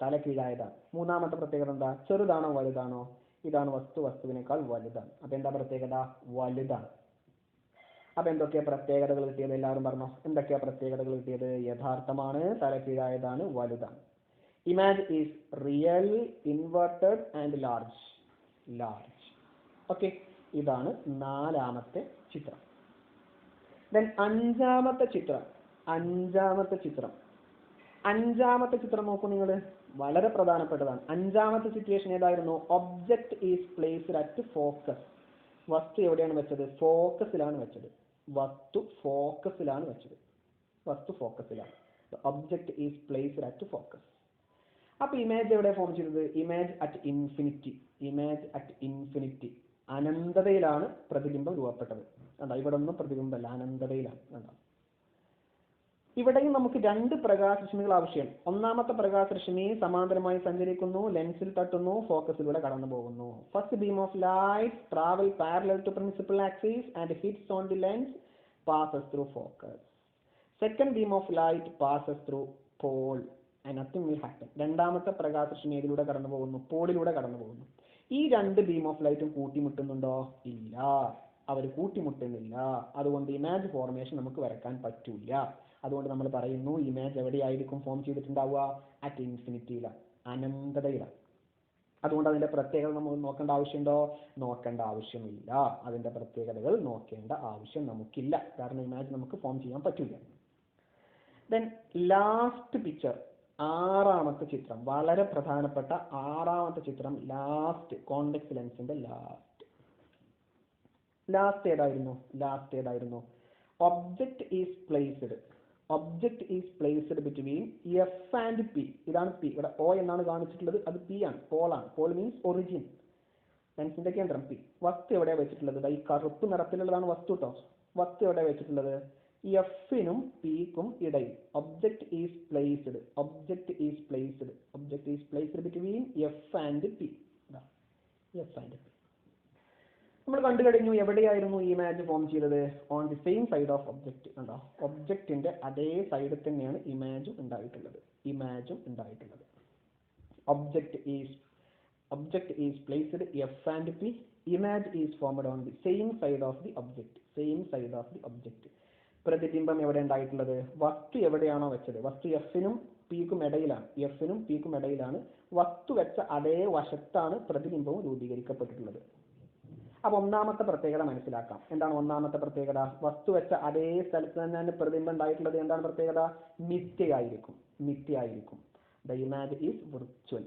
തല കീഴായതാണ്. മൂന്നാമത്തെ പ്രത്യേകത എന്താ? ചെറുതാണോ വലുതാണോ? ഇതാണ് വസ്തുവിനേക്കാൾ വലുതാണ്. അപ്പൊ എന്താ പ്രത്യേകത? വലുതാണ്. അപ്പൊ എന്തൊക്കെയാ പ്രത്യേകതകൾ കിട്ടിയത്? എല്ലാവരും പറഞ്ഞോ, എന്തൊക്കെയാ പ്രത്യേകതകൾ കിട്ടിയത്? യഥാർത്ഥമാണ്, തല കീഴായതാണ്, വലുതാണ്. Image is real, inverted and large. Okay, ഇതാണ് നാലാമത്തെ ചിത്രം. ദെൻ അഞ്ചാമത്തെ ചിത്രം നോക്കൂ നിങ്ങൾ, വളരെ പ്രധാനപ്പെട്ടതാണ്. അഞ്ചാമത്തെ സിറ്റുവേഷൻ ഏതായിരുന്നു? Object is placed at focus. വസ്തു എവിടെയാണ് വെച്ചത്? ഫോക്കസിലാണ് വെച്ചത്. Object is placed at focus. അപ്പൊ ഇമേജ് എവിടെ ഫോം ചെയ്തത്? Image at infinity. അനന്തതയിലാണ് പ്രതിബിംബം രൂപപ്പെട്ടത്. കണ്ടോ? ഇവിടെ ഒന്നും പ്രതിബിംബമല്ല, അനന്തതയിലാണ്. കണ്ടോ? ഇവിടെയും നമുക്ക് രണ്ട് പ്രകാശരശ്മികൾ ആവശ്യം. ഒന്നാമത്തെ പ്രകാശരശ്മി സമാന്തരമായി സഞ്ചരിക്കുന്നു, ലെൻസിൽ തട്ടുന്നു, ഫോക്കസിലൂടെ കടന്നു പോകുന്നു. First beam of light travel parallel to principal axis and hits on the lens, passes through focus. Second beam of light passes through pole and nothing will happen. രണ്ടാമത്തെ പ്രകാശരശ്മി ഏതിലൂടെ കടന്നു പോകുന്നു? പോളിലൂടെ കടന്നു പോകുന്നു. ഈ രണ്ട് ബീം ഓഫ് ലൈറ്റും കൂട്ടിമുട്ടുന്നുണ്ടോ? ഇല്ല, അവർ കൂട്ടിമുട്ടുന്നില്ല. അതുകൊണ്ട് ഇമേജ് ഫോർമേഷൻ നമുക്ക് വരക്കാൻ പറ്റില്ല. അതുകൊണ്ട് നമ്മൾ പറയുന്നു ഇമേജ് എവിടെയായിരിക്കും ഫോം ചെയ്തിട്ടുണ്ടാവുക? അറ്റ് ഇൻഫിനിറ്റിയിലാണ്, അനന്തതയിലാണ്. അതുകൊണ്ട് അതിൻ്റെ പ്രത്യേകത നമ്മൾ നോക്കേണ്ട ആവശ്യമുണ്ടോ? നോക്കേണ്ട ആവശ്യമില്ല. അതിൻ്റെ പ്രത്യേകതകൾ നോക്കേണ്ട ആവശ്യം നമുക്കില്ല. കാരണം ഇമേജ് നമുക്ക് ഫോം ചെയ്യാൻ പറ്റില്ല. ദെൻ ലാസ്റ്റ് പിക്ചർ, ആറാമത്തെ ചിത്രം, വളരെ പ്രധാനപ്പെട്ട ആറാമത്തെ ചിത്രം, ലാസ്റ്റ് കോൺവെക്സ് ലെൻസിന്റെ ലാസ്റ്റ് ഏതായിരുന്നു? Object is placed between F and P. ഇതാണ് പി. ഇവിടെ ഒ എന്നാണ് കാണിച്ചിട്ടുള്ളത്, അത് പി ആണ്, പോളാണ്. പോൾ മീൻസ് ഒറിജിൻ, ലെൻസിന്റെ കേന്ദ്രം പി. വസ്തു എവിടെയാണ് വെച്ചിട്ടുള്ളത്? ഈ കറുപ്പ് നിറത്തിലുള്ളതാണ് വസ്തു കേട്ടോ. വസ്തു എവിടെയാണ് വെച്ചിട്ടുള്ളത്? എഫിനും പിക്കും ഇടയിൽ. Object is placed between F and P. നമ്മൾ കണ്ടു കഴിഞ്ഞു എവിടെയായിരുന്നു ഈ ഇമേജ് ഫോം ചെയ്തത്? On the same side of object. കണ്ടോ, ഒബ്ജക്റ്റിന്റെ അതേ സൈഡിൽ തന്നെയാണ് ഇമേജും ഉണ്ടായിട്ടുള്ളത്. Object is placed F and P. Image is formed on the same side of the object. പ്രതിബിംബം എവിടെ ഉണ്ടായിട്ടുള്ളത്? വസ്തു എവിടെയാണോ വെച്ചത്, വസ്തു എഫിനും പിക്കും ഇടയിലാണ്. വസ്തു വെച്ച അതേ വശത്താണ് പ്രതിബിംബവും രൂപീകരിക്കപ്പെട്ടിട്ടുള്ളത്. അപ്പൊ ഒന്നാമത്തെ പ്രത്യേകത മനസ്സിലാക്കാം. എന്താണ് ഒന്നാമത്തെ പ്രത്യേകത? വസ്തു വെച്ച അതേ സ്ഥലത്ത് തന്നെയാണ് പ്രതിബിംബം ഉണ്ടായിട്ടുള്ളത്. എന്താണ് പ്രത്യേകത? മിഥ്യയായിരിക്കും. The image is virtual.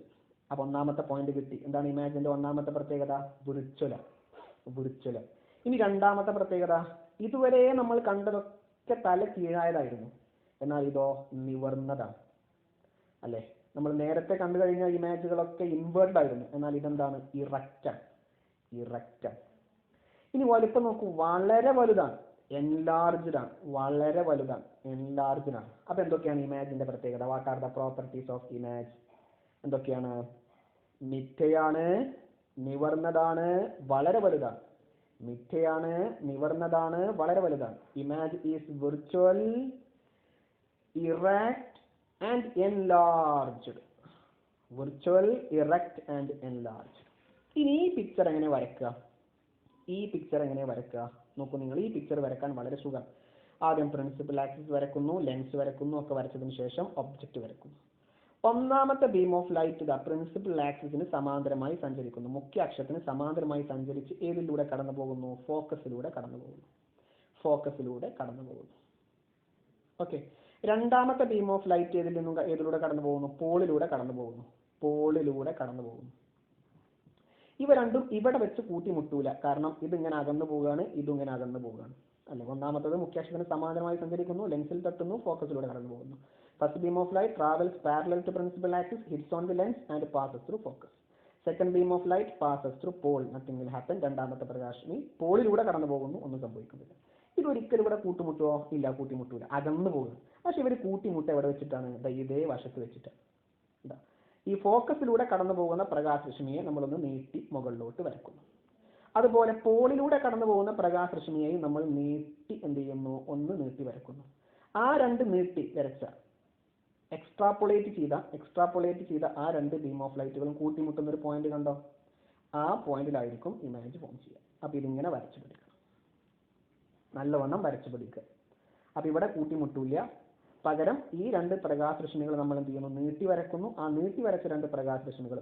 അപ്പൊ ഒന്നാമത്തെ പോയിന്റ് കിട്ടി. എന്താണ് ഇമേജിന്റെ ഒന്നാമത്തെ പ്രത്യേകത? വിർച്വൽ. ഇനി രണ്ടാമത്തെ പ്രത്യേകത, ഇതുവരെ നമ്മൾ കണ്ടതൊക്കെ തല കീഴായതായിരുന്നു, എന്നാൽ ഇതോ നിവർന്നതാണ്. അല്ലെ, നമ്മൾ നേരത്തെ കണ്ടു കഴിഞ്ഞ ഇമേജുകളൊക്കെ ഇൻവേർഡ് ആയിരുന്നു, എന്നാൽ ഇതെന്താണ്? ഇറക്റ്റാണ്. ഇനി വലുപ്പം നോക്കൂ, വളരെ വലുതാണ്, എൻലാർജ്ഡ് ആണ്. അപ്പൊ എന്തൊക്കെയാണ് ഇമേജിന്റെ പ്രത്യേകത? What are the properties of image? എന്തൊക്കെയാണ്? മിഥ്യയാണ്, നിവർന്നതാണ്, വളരെ വലുതാണ്. Image is virtual, erect and enlarged. ഇനി ഈ പിക്ചർ എങ്ങനെ വരയ്ക്കുക? നോക്കൂ നിങ്ങൾ, ഈ പിക്ചർ വരക്കാൻ വളരെ സുഖം. ആദ്യം പ്രിൻസിപ്പൽ ആക്സിസ് വരക്കുന്നു, ലെൻസ് വരക്കുന്നു, ഒക്കെ വരച്ചതിന് ശേഷം ഒബ്ജക്റ്റ് വരക്കുന്നു. ഒന്നാമത്തെ ബീം ഓഫ് ലൈറ്റ് പ്രിൻസിപ്പൽ ആക്സിസിന് സമാന്തരമായി സഞ്ചരിക്കുന്നു. മുഖ്യ അക്ഷത്തിന് സമാന്തരമായി സഞ്ചരിച്ച് ഏതിലൂടെ കടന്നു പോകുന്നു? ഫോക്കസിലൂടെ കടന്നു പോകുന്നു. ഓക്കെ. രണ്ടാമത്തെ ബീം ഓഫ് ലൈറ്റ് ഏതിലൂടെ കടന്നു പോകുന്നു? പോളിലൂടെ കടന്നു പോകുന്നു. ഇവ രണ്ടും ഇവിടെ വെച്ച് കൂട്ടിമുട്ടൂല, കാരണം ഇതിങ്ങനെ അകന്നു പോവുകയാണ്, ഇതിങ്ങനെ അകന്നു പോവുകയാണ്. അല്ലെ, ഒന്നാമത്തത് മുഖ്യാക്ഷത്തിന് സമാന്തരമായി സഞ്ചരിക്കുന്നു, ലെൻസിൽ തട്ടുന്നു, ഫോക്കസിലൂടെ കടന്നു പോകുന്നു. First beam of light travels parallel to principal axis, hits on the lens and passes through focus. Second beam of light passes through pole, nothing will happen. രണ്ടാമത്തെ പ്രകാശം പോളിലൂടെ കടന്നു പോകുന്നു, ഒന്നും സംഭവിക്കുന്നില്ല. ഇതൊരിക്കലും ഇവിടെ കൂട്ടിമുട്ടുമോ? ഇല്ല, കൂട്ടിമുട്ടൂല, അകന്നു പോകും. പക്ഷെ ഇവർ കൂട്ടിമുട്ട എവിടെ വെച്ചിട്ടാണ്? ഇതേ വശത്ത് വെച്ചിട്ടാണ്. ഈ ഫോക്കസിലൂടെ കടന്നു പോകുന്ന പ്രകാശരശ്മിയെ നമ്മളൊന്ന് നീട്ടി മുകളിലോട്ട് വരക്കുന്നു. അതുപോലെ പോളിലൂടെ കടന്നു പോകുന്ന പ്രകാശരശ്മിയെയും നമ്മൾ നീട്ടി എന്ത് ചെയ്യുന്നു? ഒന്ന് നീട്ടി വരക്കുന്നു. ആ രണ്ട് നീട്ടി വരച്ച എക്സ്ട്രാപ്പൊളേറ്റ് ചെയ്ത ആ രണ്ട് ബീം ഓഫ് ലൈറ്റുകളും കൂട്ടിമുട്ടുന്ന ഒരു പോയിന്റ് കണ്ടോ? ആ പോയിന്റിലായിരിക്കും ഇമേജ് ഫോം ചെയ്യുക. അപ്പൊ ഇതിങ്ങനെ വരച്ചു പിടിക്കണം, നല്ലവണ്ണം വരച്ചു പിടിക്കുക. അപ്പൊ ഇവിടെ കൂട്ടിമുട്ടൂല, പകരം ഈ രണ്ട് പ്രകാശരശ്മികൾ നമ്മൾ എന്ത് ചെയ്യുന്നു? നീട്ടി വരക്കുന്നു. ആ നീട്ടി വരച്ച രണ്ട് പ്രകാശരശ്മികൾ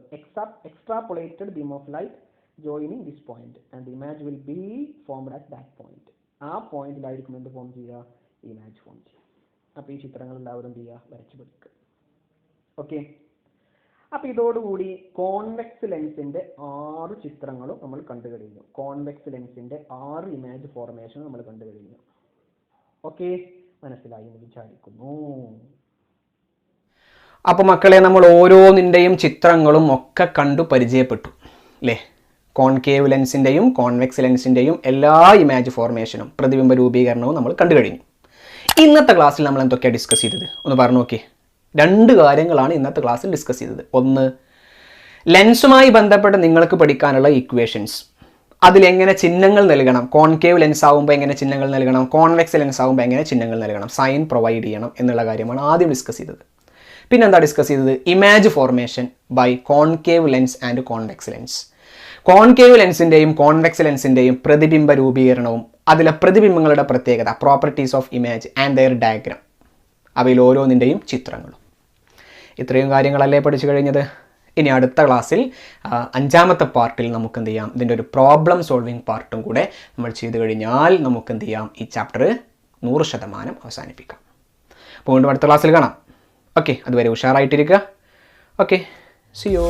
extrapolated beam of light joining this point and the image will be formed at that point. ആ പോയിന്റിലായിരിക്കും എന്ത് ഫോം ചെയ്യുക? ഇമേജ് ഫോം ചെയ്യുക. അപ്പൊ ഈ ചിത്രങ്ങൾ എല്ലാവരും എന്ത് ചെയ്യുക? വരച്ചു പിടിക്കുക. ഓക്കെ. അപ്പൊ ഇതോടുകൂടി കോൺവെക്സ് ലെൻസിന്റെ 6 ചിത്രങ്ങളും നമ്മൾ കണ്ടു കഴിഞ്ഞു. കോൺവെക്സ് ലെൻസിന്റെ 6 ഇമേജ് ഫോർമേഷൻ നമ്മൾ കണ്ടു കഴിഞ്ഞു. ഓക്കെ, മനസ്സിലായി എന്ന് വിചാരിക്കുന്നു. അപ്പൊ മക്കളെ, നമ്മൾ ഓരോന്നിൻ്റെയും ചിത്രങ്ങളും ഒക്കെ കണ്ടു പരിചയപ്പെട്ടു അല്ലേ? കോൺകേവ് ലെൻസിൻ്റെയും കോൺവെക്സ് ലെൻസിൻ്റെയും എല്ലാ ഇമേജ് ഫോർമേഷനും പ്രതിബിംബ രൂപീകരണവും നമ്മൾ കണ്ടു കഴിഞ്ഞു. ഇന്നത്തെ ക്ലാസ്സിൽ നമ്മൾ എന്തൊക്കെയാണ് ഡിസ്കസ് ചെയ്തത്? ഒന്ന് പറഞ്ഞു നോക്കി. 2 കാര്യങ്ങളാണ് ഇന്നത്തെ ക്ലാസ്സിൽ ഡിസ്കസ് ചെയ്തത്. ഒന്ന്, ലെൻസുമായി ബന്ധപ്പെട്ട് നിങ്ങൾക്ക് പഠിക്കാനുള്ള ഇക്വേഷൻസ്, അതിലെങ്ങനെ ചിഹ്നങ്ങൾ നൽകണം, കോൺകേവ് ലെൻസ് ആകുമ്പോൾ എങ്ങനെ ചിഹ്നങ്ങൾ നൽകണം, കോൺവെക്സ് ലെൻസ് ആകുമ്പോൾ എങ്ങനെ ചിഹ്നങ്ങൾ നൽകണം, സൈൻ പ്രൊവൈഡ് ചെയ്യണം എന്നുള്ള കാര്യമാണ് ആദ്യം ഡിസ്കസ് ചെയ്തത്. പിന്നെന്താ ഡിസ്കസ് ചെയ്തത്? Image formation by concave lens and convex lens. Concave ലെൻസിൻ്റെയും കോൺവെക്സ് ലെൻസിൻ്റെയും പ്രതിബിംബ രൂപീകരണവും അതിലെ പ്രതിബിംബങ്ങളുടെ പ്രത്യേകത, properties of image and their diagram, അവയിൽ ഓരോന്നിൻ്റെയും ചിത്രങ്ങളും. ഇത്രയും കാര്യങ്ങളല്ലേ പഠിച്ചു കഴിഞ്ഞത്? ഇനി അടുത്ത ക്ലാസ്സിൽ 5ാമത്തെ പാർട്ടിൽ നമുക്ക് എന്ത് ചെയ്യാം, ഇതിൻ്റെ ഒരു പ്രോബ്ലം സോൾവിങ് പാർട്ടും കൂടെ നമ്മൾ ചെയ്ത് കഴിഞ്ഞാൽ നമുക്ക് എന്ത് ചെയ്യാം, ഈ ചാപ്റ്റർ 100% അവസാനിപ്പിക്കാം. അപ്പോൾ വീണ്ടും അടുത്ത ക്ലാസ്സിൽ കാണാം. ഓക്കെ, അതുവരെ ഉഷാറായിട്ടിരിക്കുക. Okay, C U.